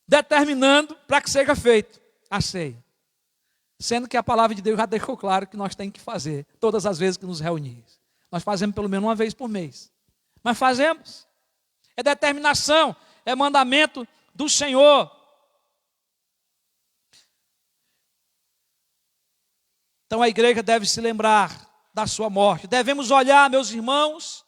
A: determinando para que seja feito a ceia. Sendo que a palavra de Deus já deixou claro que nós temos que fazer todas as vezes que nos reunimos. Nós fazemos pelo menos uma vez por mês. Mas fazemos. É determinação, é mandamento do Senhor. Então a igreja deve se lembrar da sua morte. Devemos olhar, meus irmãos,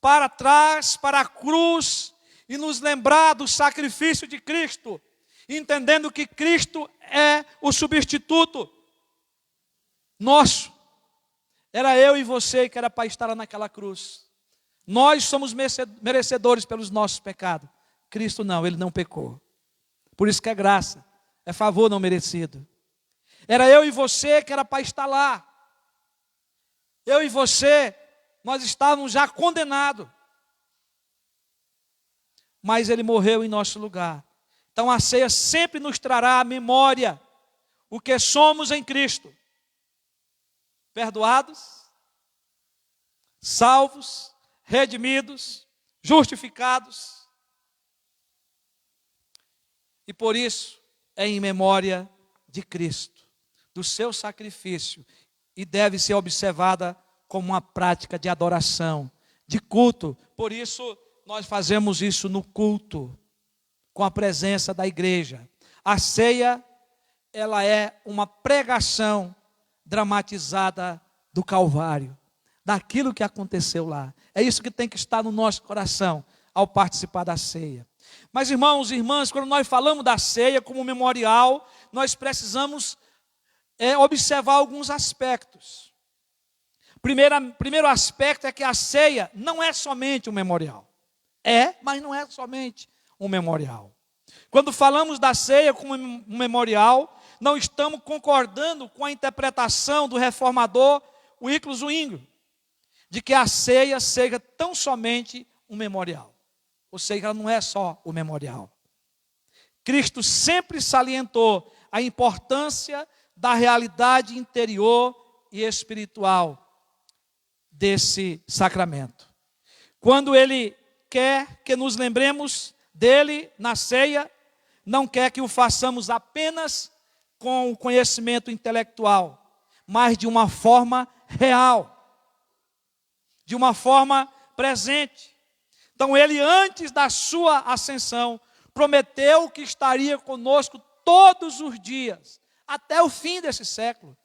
A: para trás, para a cruz, e nos lembrar do sacrifício de Cristo, entendendo que Cristo é o substituto nosso. Era eu e você que era para estar lá naquela cruz. Nós somos merecedores pelos nossos pecados. Cristo não, ele não pecou. Por isso que é graça, é favor não merecido. Era eu e você que era para estar lá. Eu e você, nós estávamos já condenados. Mas ele morreu em nosso lugar. Então a ceia sempre nos trará à memória o que somos em Cristo. Perdoados, salvos, redimidos, justificados. E por isso é em memória de Cristo, do seu sacrifício, e deve ser observada como uma prática de adoração, de culto. Por isso nós fazemos isso no culto, com a presença da igreja. A ceia, ela é uma pregação dramatizada do Calvário, daquilo que aconteceu lá. É isso que tem que estar no nosso coração ao participar da ceia. Mas irmãos e irmãs, quando nós falamos da ceia como memorial, nós precisamos observar alguns aspectos. Primeiro aspecto é que a ceia não é somente um memorial. Mas não é somente um memorial. Quando falamos da ceia como um memorial, não estamos concordando com a interpretação do reformador Wycliffe Zwingli, de que a ceia seja tão somente um memorial. Ou seja, ela não é só o memorial. Cristo sempre salientou a importância da realidade interior e espiritual desse sacramento. Quando ele quer que nos lembremos dele na ceia, não quer que o façamos apenas com o conhecimento intelectual, mas de uma forma real, de uma forma presente. Então ele, antes da sua ascensão, prometeu que estaria conosco todos os dias, até o fim desse século.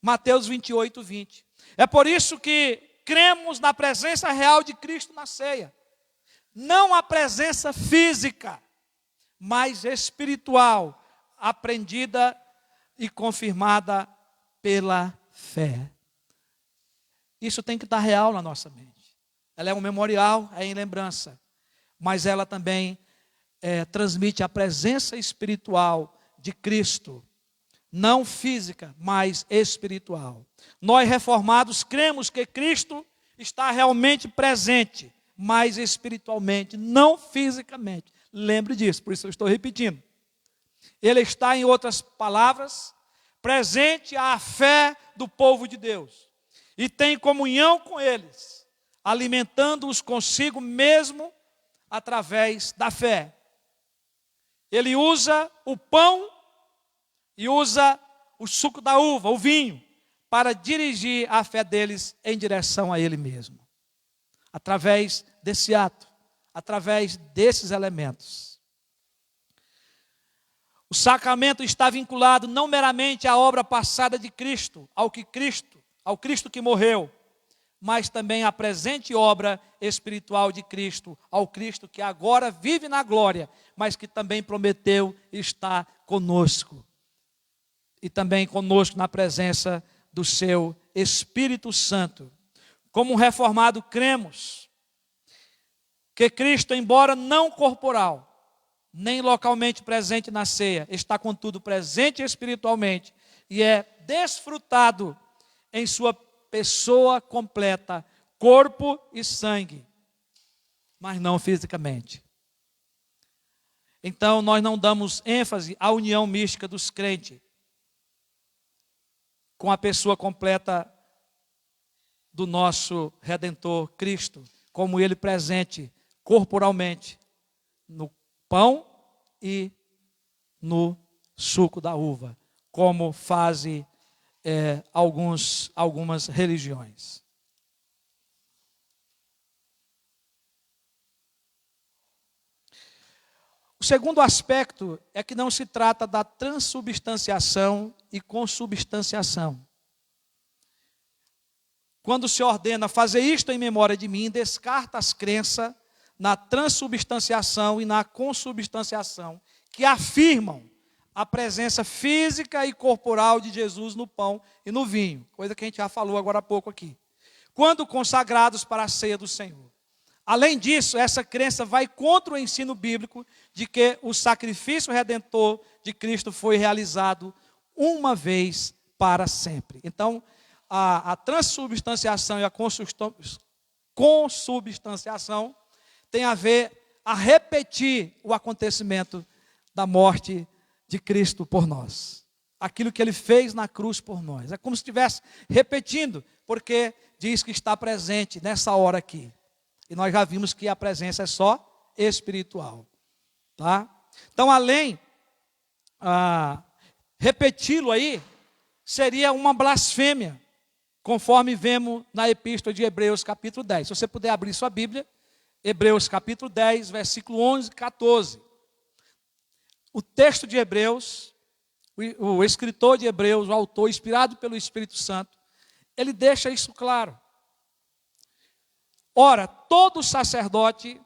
A: Mateus 28, 20. É por isso que cremos na presença real de Cristo na ceia. Não a presença física, mas espiritual, aprendida e confirmada pela fé. Isso tem que estar real na nossa mente. Ela é um memorial, é em lembrança, mas ela também transmite a presença espiritual de Cristo, não física, mas espiritual. Nós reformados cremos que Cristo está realmente presente, mas espiritualmente, não fisicamente. Lembre disso, por isso eu estou repetindo. Ele está, em outras palavras, presente à fé do povo de Deus e tem comunhão com eles, alimentando-os consigo mesmo através da fé. Ele usa o pão e usa o suco da uva, o vinho, para dirigir a fé deles em direção a Ele mesmo. Através desse ato, através desses elementos. O sacramento está vinculado não meramente à obra passada de Cristo, ao Cristo que morreu, mas também à presente obra espiritual de Cristo, ao Cristo que agora vive na glória, mas que também prometeu estar conosco. E também conosco na presença do seu Espírito Santo. Como um reformado, cremos que Cristo, embora não corporal, nem localmente presente na ceia, está contudo presente espiritualmente e é desfrutado em sua pessoa completa, corpo e sangue, mas não fisicamente. Então, nós não damos ênfase à união mística dos crentes com a pessoa completa do nosso Redentor Cristo, como Ele presente corporalmente no pão e no suco da uva, como fazem algumas religiões. O segundo aspecto é que não se trata da transubstanciação e consubstanciação. Quando se ordena fazer isto em memória de mim, descarta as crenças na transubstanciação e na consubstanciação, que afirmam a presença física e corporal de Jesus no pão e no vinho, coisa que a gente já falou agora há pouco aqui, quando consagrados para a ceia do Senhor. Além disso, essa crença vai contra o ensino bíblico de que o sacrifício redentor de Cristo foi realizado uma vez para sempre. Então, a transubstanciação e a consubstanciação tem a ver a repetir o acontecimento da morte de Cristo por nós. Aquilo que Ele fez na cruz por nós. É como se estivesse repetindo, porque diz que está presente nessa hora aqui. E nós já vimos que a presença é só espiritual. Tá? Então, além, repeti-lo aí, seria uma blasfêmia, conforme vemos na Epístola de Hebreus, capítulo 10. Se você puder abrir sua Bíblia, Hebreus, capítulo 10, versículo 11 e 14. O texto de Hebreus, o escritor de Hebreus, o autor, inspirado pelo Espírito Santo, ele deixa isso claro. Ora, todo sacerdote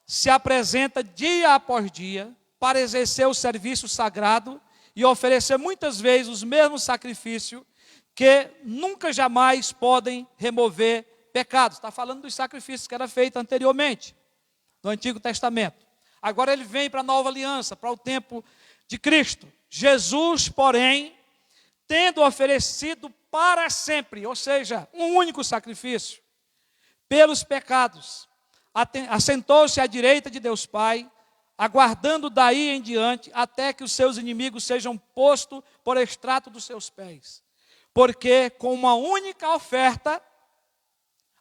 A: se apresenta dia após dia para exercer o serviço sagrado e oferecer muitas vezes os mesmos sacrifícios que nunca jamais podem remover pecados. Está falando dos sacrifícios que era feito anteriormente, no Antigo Testamento. Agora ele vem para a nova aliança, para o tempo de Cristo. Jesus, porém, tendo oferecido para sempre, ou seja, um único sacrifício, pelos pecados, assentou-se à direita de Deus Pai, aguardando daí em diante, até que os seus inimigos sejam postos por estrato dos seus pés. Porque com uma única oferta,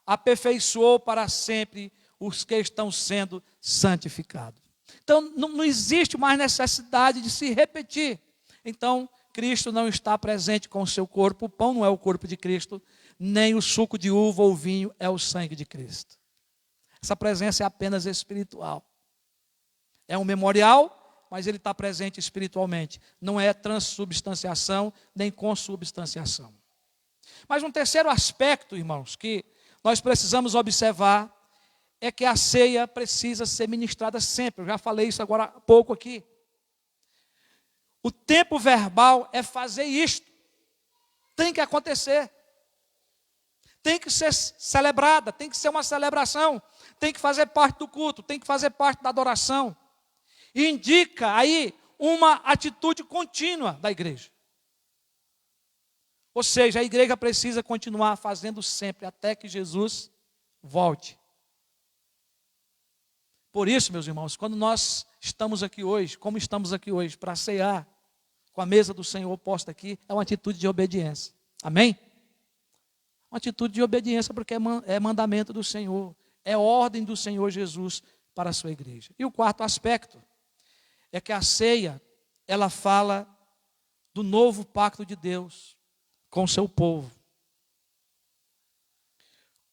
A: aperfeiçoou para sempre os que estão sendo santificados. Então, não existe mais necessidade de se repetir. Então, Cristo não está presente com o seu corpo, o pão não é o corpo de Cristo, nem o suco de uva ou vinho é o sangue de Cristo. Essa presença é apenas espiritual. É um memorial, mas ele está presente espiritualmente. Não é transubstanciação, nem consubstanciação. Mas um terceiro aspecto, irmãos, que nós precisamos observar, é que a ceia precisa ser ministrada sempre. Eu já falei isso agora há pouco aqui. O tempo verbal é fazer isto. Tem que acontecer. Tem que ser celebrada, tem que ser uma celebração, tem que fazer parte do culto, tem que fazer parte da adoração. E indica aí uma atitude contínua da igreja. Ou seja, a igreja precisa continuar fazendo sempre, até que Jesus volte. Por isso, meus irmãos, quando nós estamos aqui hoje, como estamos aqui hoje, para cear com a mesa do Senhor posta aqui, é uma atitude de obediência. Amém? Uma atitude de obediência, porque é mandamento do Senhor, é ordem do Senhor Jesus para a sua igreja. E o quarto aspecto é que a ceia, ela fala do novo pacto de Deus com o seu povo.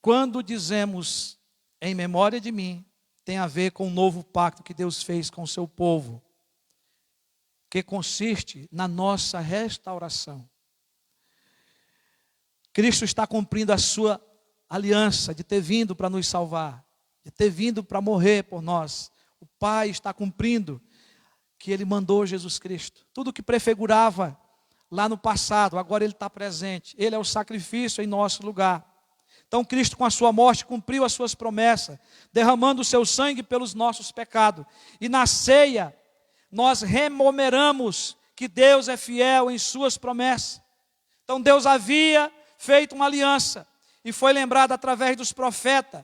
A: Quando dizemos em memória de mim, tem a ver com o novo pacto que Deus fez com o seu povo, que consiste na nossa restauração. Cristo está cumprindo a sua aliança de ter vindo para nos salvar, de ter vindo para morrer por nós. O Pai está cumprindo que Ele mandou Jesus Cristo. Tudo que prefigurava lá no passado, agora Ele está presente. Ele é o sacrifício em nosso lugar. Então Cristo, com a sua morte, cumpriu as suas promessas, derramando o seu sangue pelos nossos pecados. E na ceia, nós rememoramos que Deus é fiel em suas promessas. Então Deus havia feito uma aliança, e foi lembrado através dos profetas,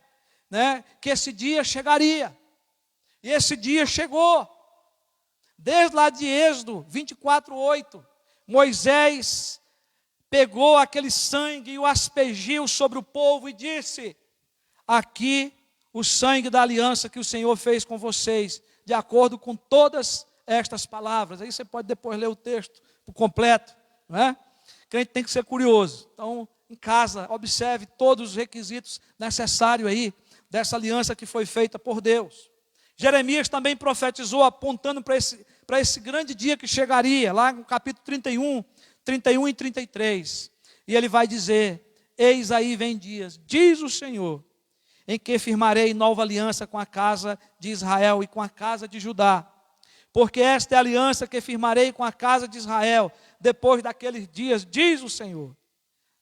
A: né, que esse dia chegaria, e esse dia chegou. Desde lá de Êxodo 24:8, Moisés pegou aquele sangue e o aspergiu sobre o povo e disse: aqui o sangue da aliança que o Senhor fez com vocês, de acordo com todas estas palavras. Aí você pode depois ler o texto por completo, não é? Que a gente tem que ser curioso. Então, em casa, observe todos os requisitos necessários aí dessa aliança que foi feita por Deus. Jeremias também profetizou apontando para esse grande dia que chegaria, lá no capítulo 31 e 33. E ele vai dizer: eis aí vem dias, diz o Senhor, em que firmarei nova aliança com a casa de Israel e com a casa de Judá. Porque esta é a aliança que firmarei com a casa de Israel depois daqueles dias, diz o Senhor.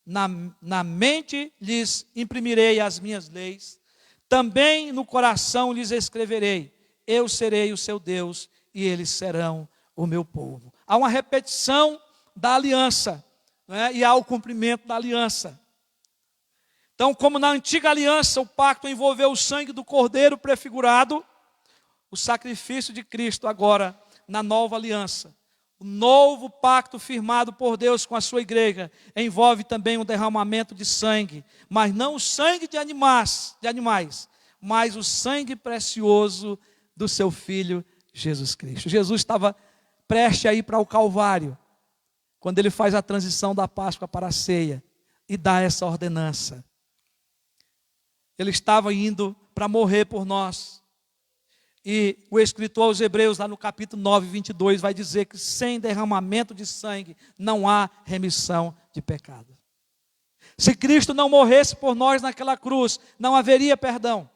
A: Na mente lhes imprimirei as minhas leis, também no coração lhes escreverei. Eu serei o seu Deus e eles serão o meu povo. Há uma repetição da aliança, né? E há o cumprimento da aliança. Então, como na antiga aliança o pacto envolveu o sangue do cordeiro prefigurado, o sacrifício de Cristo agora na nova aliança, o novo pacto firmado por Deus com a sua igreja, envolve também o derramamento de sangue, mas não o sangue de animais, mas o sangue precioso do seu Filho Jesus Cristo. Jesus estava prestes a ir para o Calvário, quando ele faz a transição da Páscoa para a ceia e dá essa ordenança. Ele estava indo para morrer por nós. E o escritor aos Hebreus, lá no capítulo 9, 22, vai dizer que sem derramamento de sangue não há remissão de pecado. Se Cristo não morresse por nós naquela cruz, não haveria perdão,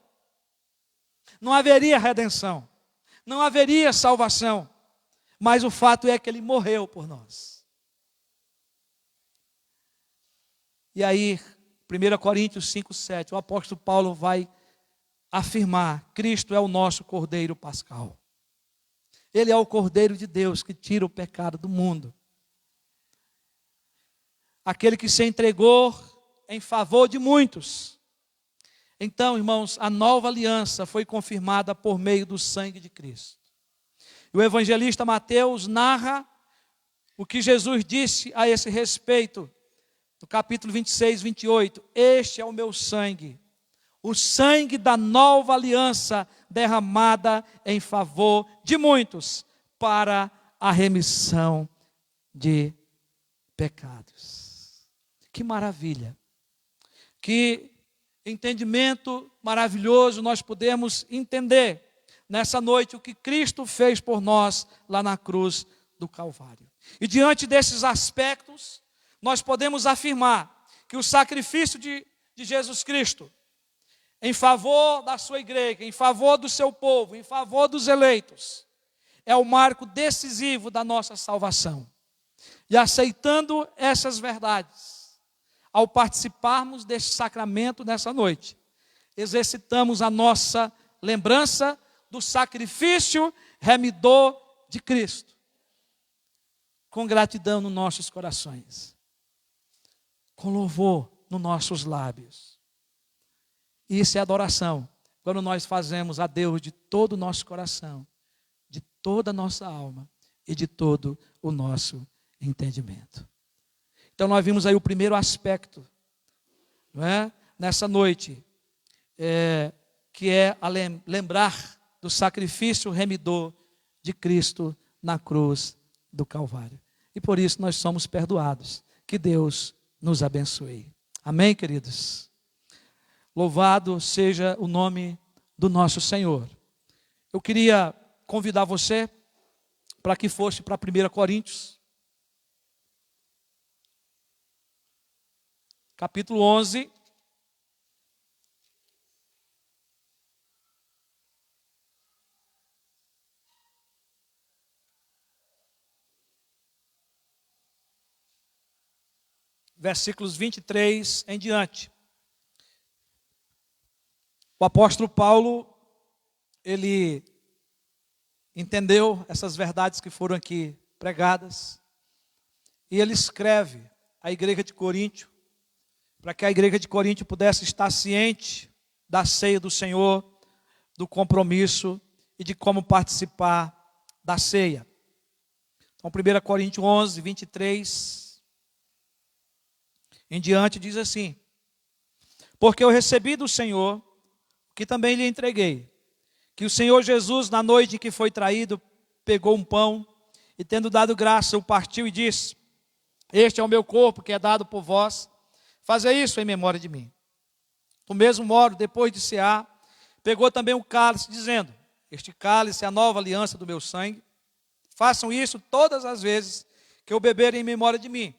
A: não haveria redenção, não haveria salvação. Mas o fato é que Ele morreu por nós. E aí, 1 Coríntios 5, 7, o apóstolo Paulo vai afirmar: Cristo é o nosso Cordeiro Pascal. Ele é o Cordeiro de Deus que tira o pecado do mundo. Aquele que se entregou em favor de muitos. Então, irmãos, a nova aliança foi confirmada por meio do sangue de Cristo. E o evangelista Mateus narra o que Jesus disse a esse respeito, no capítulo 26, 28. Este é o meu sangue, o sangue da nova aliança derramada em favor de muitos para a remissão de pecados. Que maravilha! Que entendimento maravilhoso nós podemos entender nessa noite o que Cristo fez por nós lá na cruz do Calvário. E diante desses aspectos, nós podemos afirmar que o sacrifício de Jesus Cristo em favor da sua igreja, em favor do seu povo, em favor dos eleitos, é o marco decisivo da nossa salvação. E aceitando essas verdades, ao participarmos deste sacramento nessa noite, exercitamos a nossa lembrança do sacrifício remidor de Cristo, com gratidão nos nossos corações, com louvor nos nossos lábios. Isso é adoração, quando nós fazemos a Deus de todo o nosso coração, de toda a nossa alma e de todo o nosso entendimento. Então nós vimos aí o primeiro aspecto, não é? Nessa noite, que é lembrar do sacrifício remidor de Cristo na cruz do Calvário. E por isso nós somos perdoados. Que Deus nos abençoe. Amém, queridos? Louvado seja o nome do nosso Senhor. Eu queria convidar você para que fosse para 1 Coríntios, capítulo 11. Versículos 23 em diante. O apóstolo Paulo, ele entendeu essas verdades que foram aqui pregadas, e ele escreve à igreja de Coríntio, para que a igreja de Coríntio pudesse estar ciente da ceia do Senhor, do compromisso e de como participar da ceia. Então, 1 Coríntios 11, 23 em diante diz assim: porque eu recebi do Senhor, o que também lhe entreguei, que o Senhor Jesus, na noite em que foi traído, pegou um pão e, tendo dado graça, o partiu e disse: este é o meu corpo que é dado por vós, fazei isso em memória de mim. Do mesmo modo, depois de cear, pegou também o cálice, dizendo: este cálice é a nova aliança do meu sangue. Façam isso todas as vezes que eu beber em memória de mim.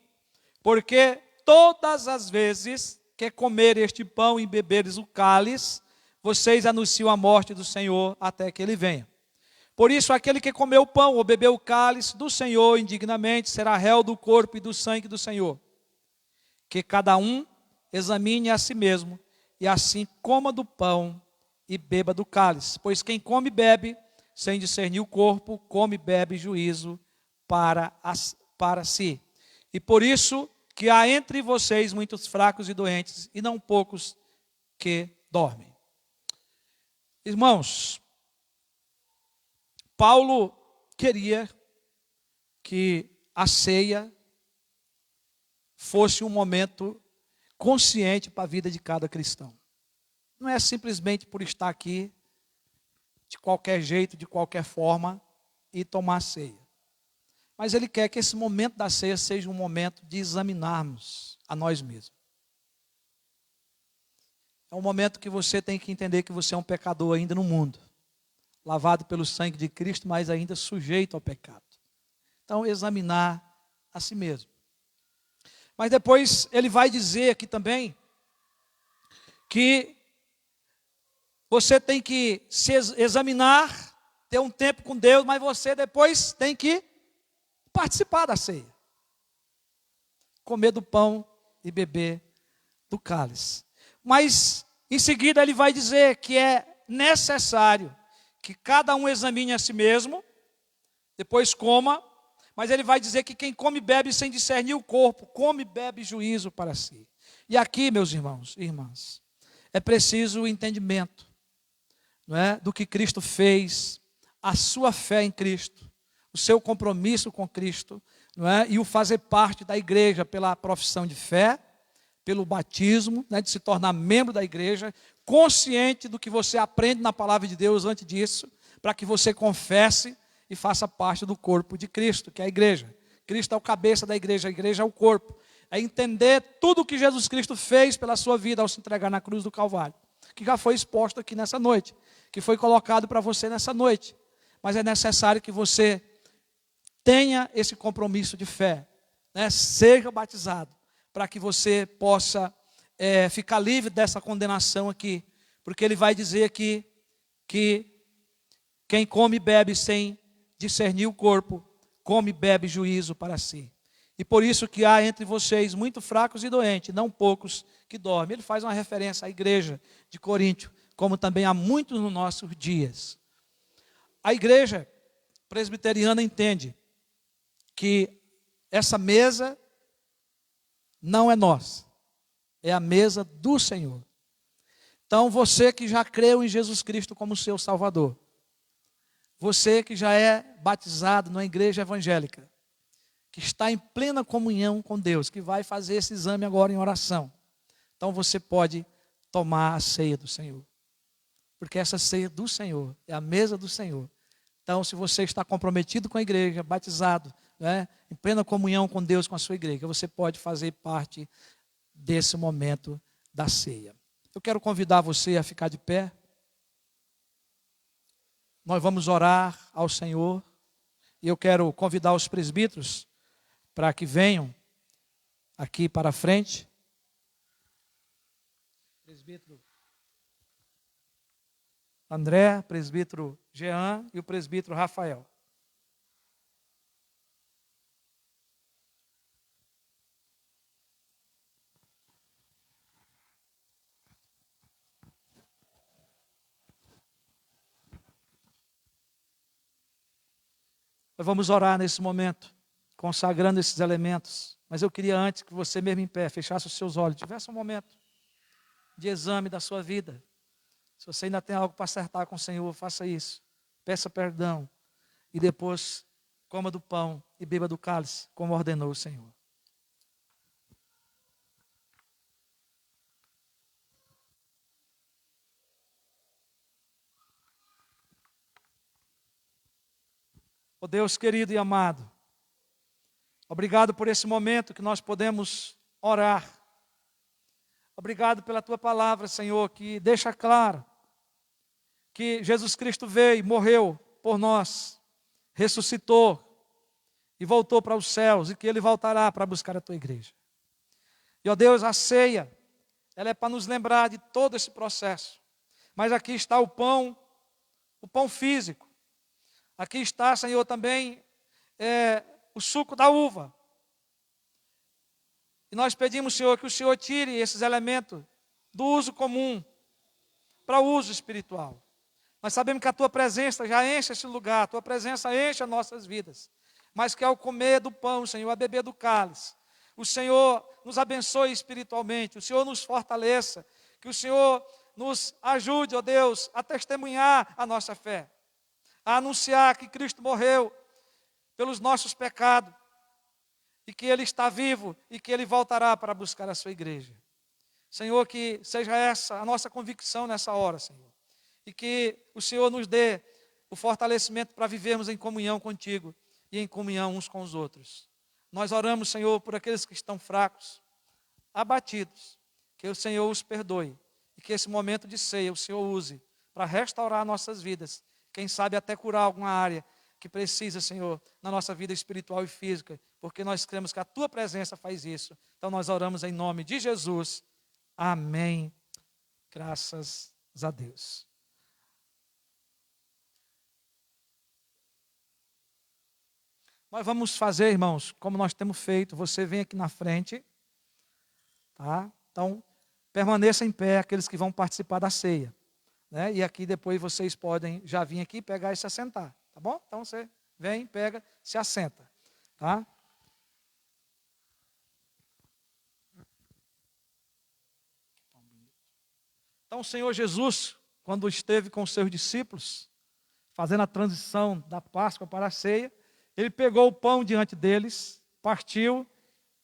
A: Porque todas as vezes que comer este pão e beberes o cálice, vocês anunciam a morte do Senhor até que ele venha. Por isso, aquele que comeu o pão ou bebeu o cálice do Senhor indignamente será réu do corpo e do sangue do Senhor. Que cada um examine a si mesmo, e assim coma do pão e beba do cálice. Pois quem come e bebe, sem discernir o corpo, come e bebe juízo para si. E por isso que há entre vocês muitos fracos e doentes, e não poucos que dormem. Irmãos, Paulo queria que a ceia fosse um momento consciente para a vida de cada cristão. Não é simplesmente por estar aqui, de qualquer jeito, de qualquer forma, e tomar ceia. Mas ele quer que esse momento da ceia seja um momento de examinarmos a nós mesmos. É um momento que você tem que entender que você é um pecador ainda no mundo, lavado pelo sangue de Cristo, mas ainda sujeito ao pecado. Então, examinar a si mesmo. Mas depois ele vai dizer aqui também que você tem que se examinar, ter um tempo com Deus, mas você depois tem que participar da ceia. Comer do pão e beber do cálice. Mas em seguida ele vai dizer que é necessário que cada um examine a si mesmo, depois coma, mas ele vai dizer que quem come e bebe sem discernir o corpo, come e bebe juízo para si. E aqui, meus irmãos e irmãs, é preciso o entendimento, não é, do que Cristo fez, a sua fé em Cristo, o seu compromisso com Cristo, não é, e o fazer parte da igreja pela profissão de fé, pelo batismo, né, de se tornar membro da igreja, consciente do que você aprende na palavra de Deus antes disso, para que você confesse e faça parte do corpo de Cristo, que é a igreja. Cristo é o cabeça da igreja, a igreja é o corpo. É entender tudo o que Jesus Cristo fez pela sua vida ao se entregar na cruz do Calvário, que já foi exposto aqui nessa noite, que foi colocado para você nessa noite. Mas é necessário que você tenha esse compromisso de fé, né? Seja batizado, para que você possa ficar livre dessa condenação aqui, porque ele vai dizer aqui que quem come e bebe sem discernir o corpo, come e bebe juízo para si. E por isso que há entre vocês muito fracos e doentes, não poucos que dormem. Ele faz uma referência à igreja de Coríntio, como também há muitos nos nossos dias. A igreja presbiteriana entende que essa mesa não é nossa, é a mesa do Senhor. Então você que já creu em Jesus Cristo como seu Salvador, você que já é batizado numa igreja evangélica, que está em plena comunhão com Deus, que vai fazer esse exame agora em oração, então você pode tomar a ceia do Senhor, porque essa ceia do Senhor é a mesa do Senhor. Então, se você está comprometido com a igreja, batizado, né, em plena comunhão com Deus, com a sua igreja, você pode fazer parte desse momento da ceia. Eu quero convidar você a ficar de pé. Nós vamos orar ao Senhor. E eu quero convidar os presbíteros para que venham aqui para a frente. Presbítero André, presbítero Jean e o presbítero Rafael. Nós vamos orar nesse momento, consagrando esses elementos. Mas eu queria antes que você mesmo em pé, fechasse os seus olhos, tivesse um momento de exame da sua vida. Se você ainda tem algo para acertar com o Senhor, faça isso. Peça perdão. E depois coma do pão e beba do cálice, como ordenou o Senhor. Ó Deus querido e amado, obrigado por esse momento que nós podemos orar. Obrigado pela tua palavra, Senhor, que deixa claro que Jesus Cristo veio, morreu por nós, ressuscitou e voltou para os céus, e que Ele voltará para buscar a tua igreja. E, ó Deus, a ceia, ela é para nos lembrar de todo esse processo. Mas aqui está o pão físico. Aqui está, Senhor, também o suco da uva. E nós pedimos, Senhor, que o Senhor tire esses elementos do uso comum para o uso espiritual. Nós sabemos que a tua presença já enche esse lugar, a tua presença enche as nossas vidas. Mas que ao comer do pão, Senhor, a beber do cálice, o Senhor nos abençoe espiritualmente, o Senhor nos fortaleça, que o Senhor nos ajude, ó Deus, a testemunhar a nossa fé, a anunciar que Cristo morreu pelos nossos pecados, e que Ele está vivo e que Ele voltará para buscar a sua igreja. Senhor, que seja essa a nossa convicção nessa hora, Senhor. E que o Senhor nos dê o fortalecimento para vivermos em comunhão contigo e em comunhão uns com os outros. Nós oramos, Senhor, por aqueles que estão fracos, abatidos, que o Senhor os perdoe e que esse momento de ceia o Senhor use para restaurar nossas vidas, quem sabe até curar alguma área que precisa, Senhor, na nossa vida espiritual e física, porque nós cremos que a tua presença faz isso. Então nós oramos em nome de Jesus. Amém. Graças a Deus. Nós vamos fazer, irmãos, como nós temos feito. Você vem aqui na frente, tá? Então, permaneça em pé aqueles que vão participar da ceia, né? E aqui depois vocês podem já vir aqui, pegar e se assentar, tá bom? Então você vem, pega, se assenta, tá? Então o Senhor Jesus, quando esteve com os seus discípulos, fazendo a transição da Páscoa para a ceia, Ele pegou o pão diante deles, partiu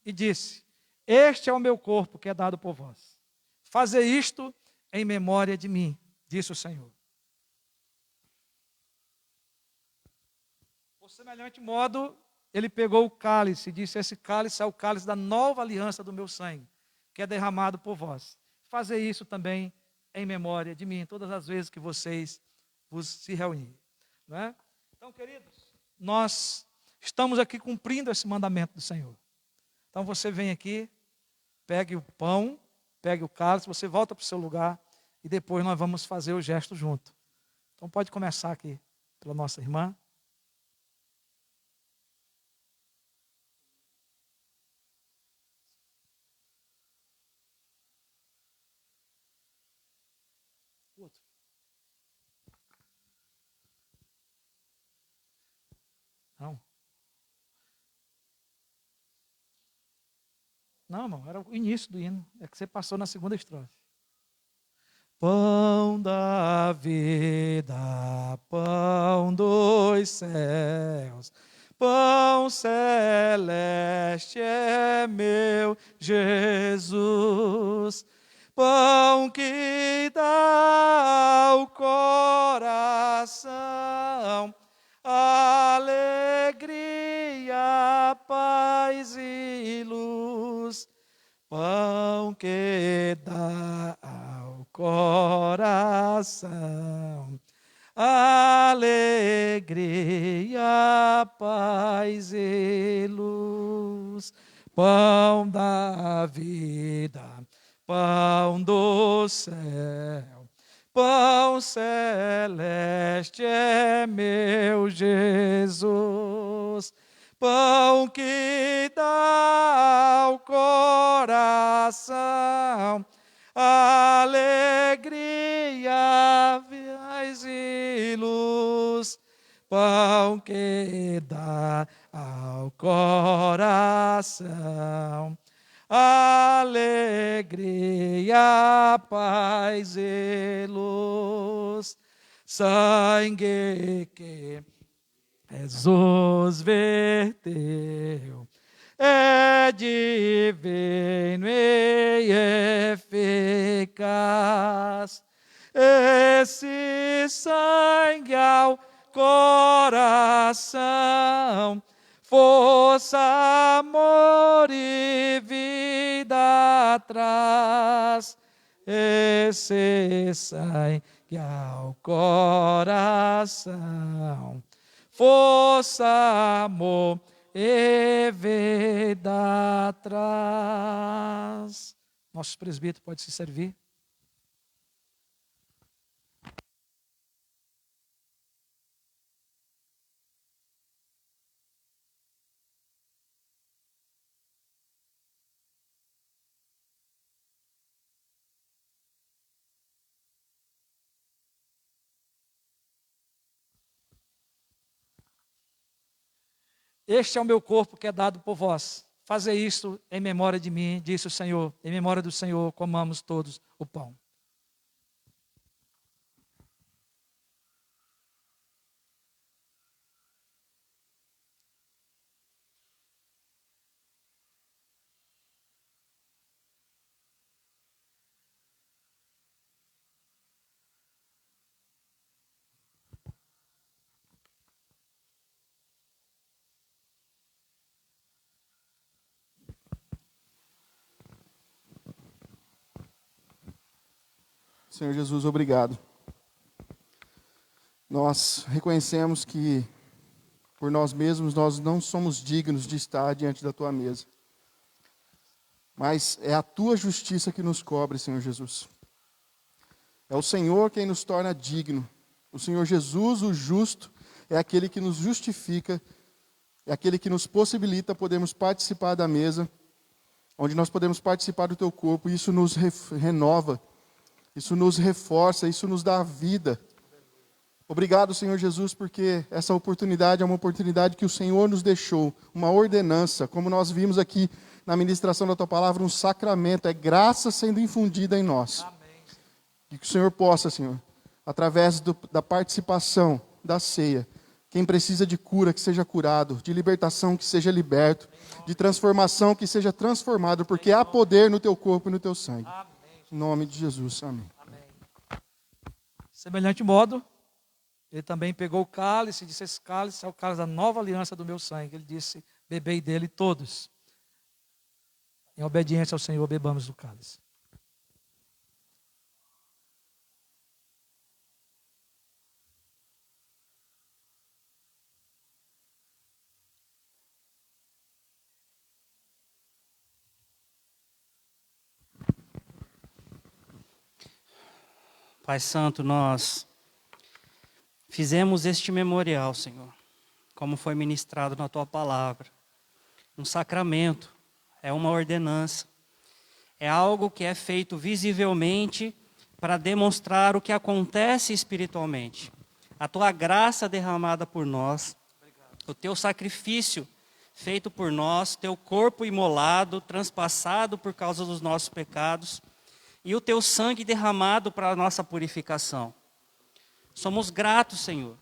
A: e disse: este é o meu corpo que é dado por vós. Fazer isto em memória de mim, disse o Senhor. Por semelhante modo, Ele pegou o cálice e disse: esse cálice é o cálice da nova aliança do meu sangue, que é derramado por vós. Fazer isso também em memória de mim, todas as vezes que vocês vos se reunirem. Não é? Então, queridos, nós estamos aqui cumprindo esse mandamento do Senhor. Então você vem aqui, pegue o pão, pegue o cálice, você volta para o seu lugar e depois nós vamos fazer o gesto junto. Então pode começar aqui pela nossa irmã. Outro. Não. Não, irmão, era o início do hino. É que você passou na segunda estrofe. Pão da vida, pão dos céus, pão celeste é meu Jesus, pão que dá ao coração alegria, paz e luz, pão que dá ao coração alegria, paz e luz, pão da vida, pão do céu, pão celeste é meu Jesus, pão que dá ao coração alegria, paz e luz, pão que dá ao coração alegria, paz e luz, sangue que Jesus verteu, é divino e eficaz, esse sangue ao coração, força, amor e vida traz, esse sangue ao coração, força, amor e vida traz. Nosso presbítero pode se servir. Este é o meu corpo que é dado por vós. Fazei isto em memória de mim, disse o Senhor. Em memória do Senhor, comamos todos o pão.
D: Senhor Jesus, obrigado. Nós reconhecemos que, por nós mesmos, nós não somos dignos de estar diante da Tua mesa. Mas é a Tua justiça que nos cobre, Senhor Jesus. É o Senhor quem nos torna digno. O Senhor Jesus, o justo, é aquele que nos justifica, é aquele que nos possibilita podermos participar da mesa, onde nós podemos participar do Teu corpo, e isso nos renova, isso nos reforça, isso nos dá vida. Obrigado, Senhor Jesus, porque essa oportunidade é uma oportunidade que o Senhor nos deixou, uma ordenança, como nós vimos aqui na ministração da Tua palavra, um sacramento, é graça sendo infundida em nós. Amém. E que o Senhor possa, Senhor, através da participação da ceia, quem precisa de cura, que seja curado, de libertação, que seja liberto, de transformação, que seja transformado, porque há poder no Teu corpo e no Teu sangue. Em nome de Jesus, amém.
A: Amém. Semelhante modo, ele também pegou o cálice e disse: esse cálice é o cálice da nova aliança do meu sangue. Ele disse: bebei dele todos. Em obediência ao Senhor, bebamos do cálice.
E: Pai Santo, nós fizemos este memorial, Senhor, como foi ministrado na Tua palavra. Um sacramento, é uma ordenança, é algo que é feito visivelmente para demonstrar o que acontece espiritualmente. A Tua graça derramada por nós, o Teu sacrifício feito por nós, Teu corpo imolado, transpassado por causa dos nossos pecados, e o Teu sangue derramado para a nossa purificação. Somos gratos, Senhor.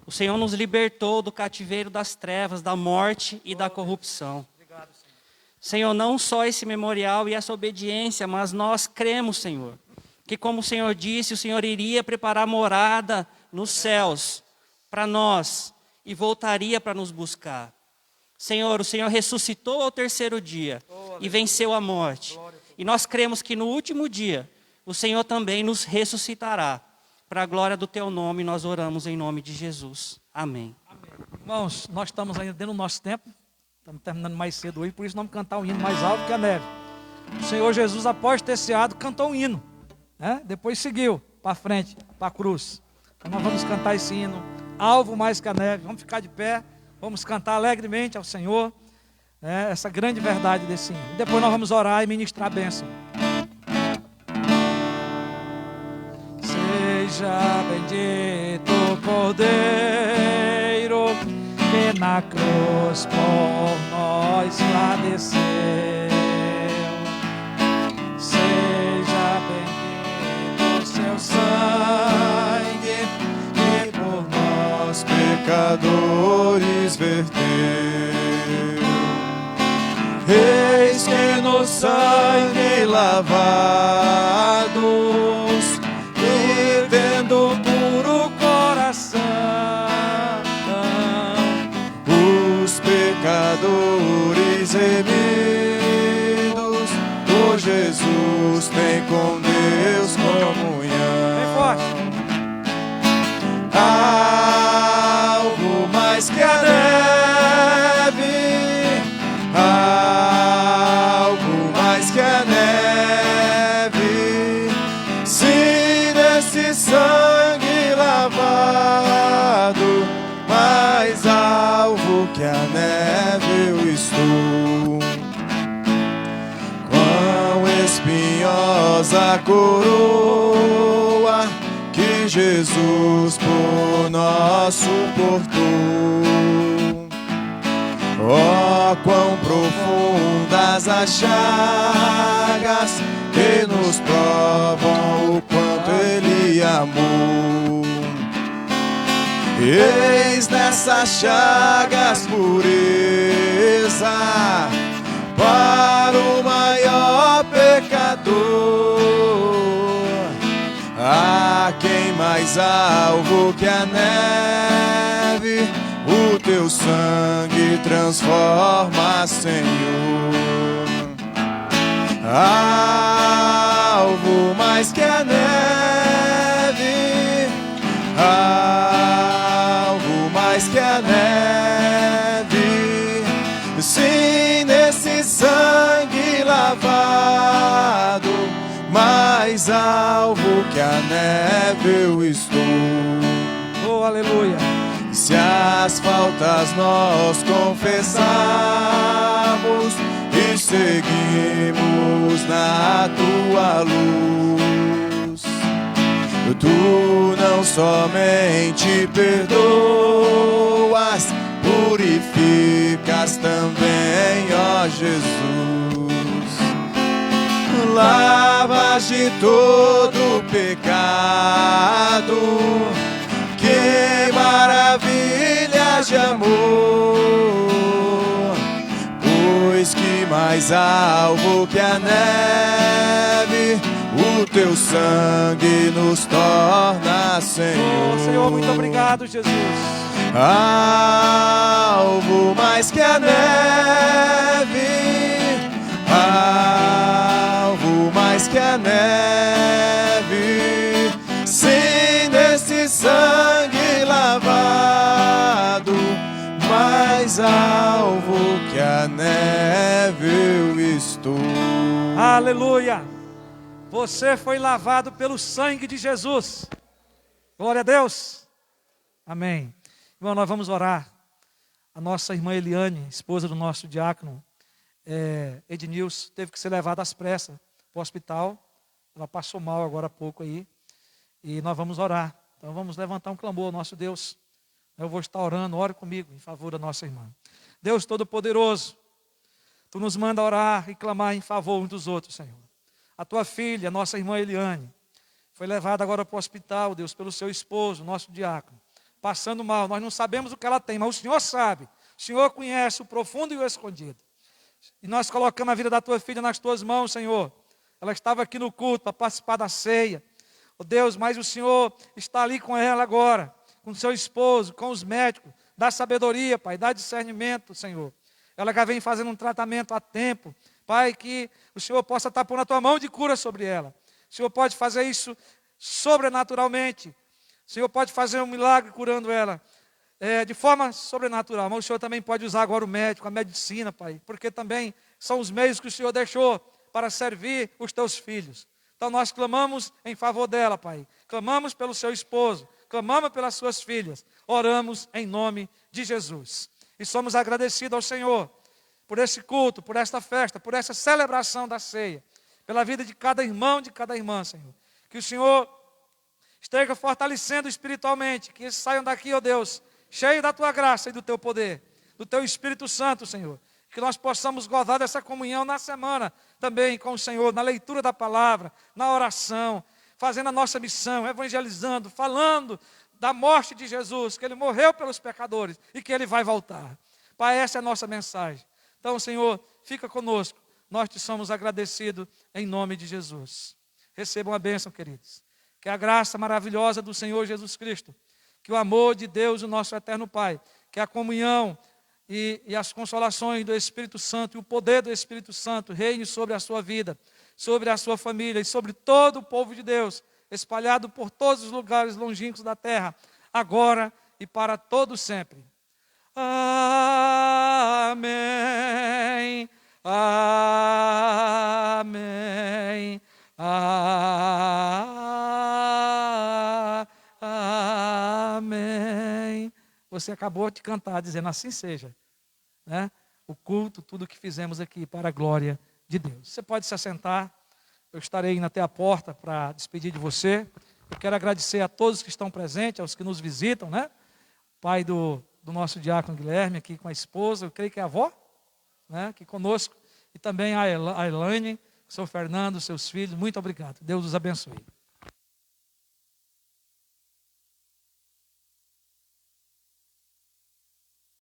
E: O Senhor nos libertou do cativeiro das trevas, da morte e da corrupção.
A: Obrigado, Senhor.
E: Senhor, não só esse memorial e essa obediência, mas nós cremos, Senhor, que como o Senhor disse, o Senhor iria preparar morada nos céus para nós e voltaria para nos buscar. Senhor, o Senhor ressuscitou ao terceiro dia e venceu a morte. E nós cremos que no último dia, o Senhor também nos ressuscitará. Para a glória do Teu nome, nós oramos em nome de Jesus. Amém.
A: Amém. Irmãos, nós estamos ainda dentro do nosso tempo. Estamos terminando mais cedo hoje, por isso vamos cantar um hino mais alto que a neve. O Senhor Jesus, após ter ceado, cantou um hino, né? Depois seguiu para frente, para a cruz. Então nós vamos cantar esse hino, alvo mais que a neve. Vamos ficar de pé, vamos cantar alegremente ao Senhor, né? Essa grande verdade desse hino. Depois nós vamos orar e ministrar a bênção. Seja bendito o Cordeiro que na cruz por nós padeceu. Seja bendito o seu sangue que por nós pecadores
D: lavados e tendo puro coração, os pecadores remidos, por Jesus tem com Deus comunhão.
A: Bem forte.
D: Algo mais que a neve, algo mais que a neve, se nesse sangue lavado, mais alvo que a neve eu estou. Quão espinhosa coroa que Jesus por nós suportou. Oh, quão profundas as chagas que nos provam o quanto Ele amou. Eis nessas chagas pureza para o maior pecador. Há quem mais alvo que a neve, o teu sangue transforma, Senhor. Alvo mais que a neve, alvo mais que a neve, sim, nesse sangue lavado, mais alvo que a neve eu estou.
A: Oh, aleluia.
D: Se as faltas nós confessarmos e seguimos na tua luz, tu não somente perdoas, purificas também, ó Jesus. Lavas de todo pecado, que maravilha de amor, pois que mais alvo que a neve, o teu sangue nos torna, Senhor.
A: Oh, Senhor, muito obrigado, Jesus.
D: Alvo mais que a neve, alvo mais que a neve, sim, nesse sangue lavado, mais alvo que a neve eu estou.
A: Aleluia. Você foi lavado pelo sangue de Jesus. Glória a Deus. Amém. Irmão, nós vamos orar. A nossa irmã Eliane, esposa do nosso diácono Ednilson, teve que ser levada às pressas para o hospital. Ela passou mal agora há pouco aí. E nós vamos orar. Então vamos levantar um clamor ao nosso Deus. Eu vou estar orando, ore comigo em favor da nossa irmã. Deus Todo-Poderoso, Tu nos manda orar e clamar em favor uns dos outros, Senhor. A Tua filha, a nossa irmã Eliane, foi levada agora para o hospital, Deus, pelo seu esposo, nosso diácono, passando mal. Nós não sabemos o que ela tem, mas o Senhor sabe. O Senhor conhece o profundo e o escondido. E nós colocamos a vida da Tua filha nas Tuas mãos, Senhor. Ela estava aqui no culto para participar da ceia. Oh Deus, mas o Senhor está ali com ela agora, com o seu esposo, com os médicos. Dá sabedoria, Pai, dá discernimento, Senhor. Ela já vem fazendo um tratamento há tempo. Pai, que o Senhor possa estar pondo a Tua mão de cura sobre ela. O Senhor pode fazer isso sobrenaturalmente. O Senhor pode fazer um milagre curando ela de forma sobrenatural. Mas o Senhor também pode usar agora o médico, a medicina, Pai. Porque também são os meios que o Senhor deixou para servir os Teus filhos. Então nós clamamos em favor dela, Pai. Clamamos pelo seu esposo. Clamamos pelas suas filhas. Oramos em nome de Jesus. E somos agradecidos ao Senhor por esse culto, por esta festa, por essa celebração da ceia. Pela vida de cada irmão, de cada irmã, Senhor. Que o Senhor esteja fortalecendo espiritualmente. Que eles saiam daqui, ó Deus, cheio da Tua graça e do Teu poder. Do Teu Espírito Santo, Senhor. Que nós possamos gozar dessa comunhão na semana também com o Senhor, na leitura da palavra, na oração, fazendo a nossa missão, evangelizando, falando da morte de Jesus, que Ele morreu pelos pecadores e que Ele vai voltar. Pai, essa é a nossa mensagem. Então, Senhor, fica conosco, nós te somos agradecidos em nome de Jesus. Recebam a bênção, queridos. Que a graça maravilhosa do Senhor Jesus Cristo, que o amor de Deus, o nosso eterno Pai, que a comunhão e as consolações do Espírito Santo e o poder do Espírito Santo reine sobre a sua vida, sobre a sua família e sobre todo o povo de Deus, espalhado por todos os lugares longínquos da terra, agora e para todo sempre. Amém. Amém. Amém. Você acabou de cantar dizendo assim seja, né? O culto, tudo que fizemos aqui para a glória de Deus. Você pode se assentar. Eu estarei indo até a porta para despedir de você. Eu quero agradecer a todos que estão presentes, aos que nos visitam, né? Pai do nosso diácono Guilherme aqui com a esposa, eu creio que é a avó, né? Aqui conosco, e também a Elaine, o seu Fernando, seus filhos. Muito obrigado. Deus os abençoe.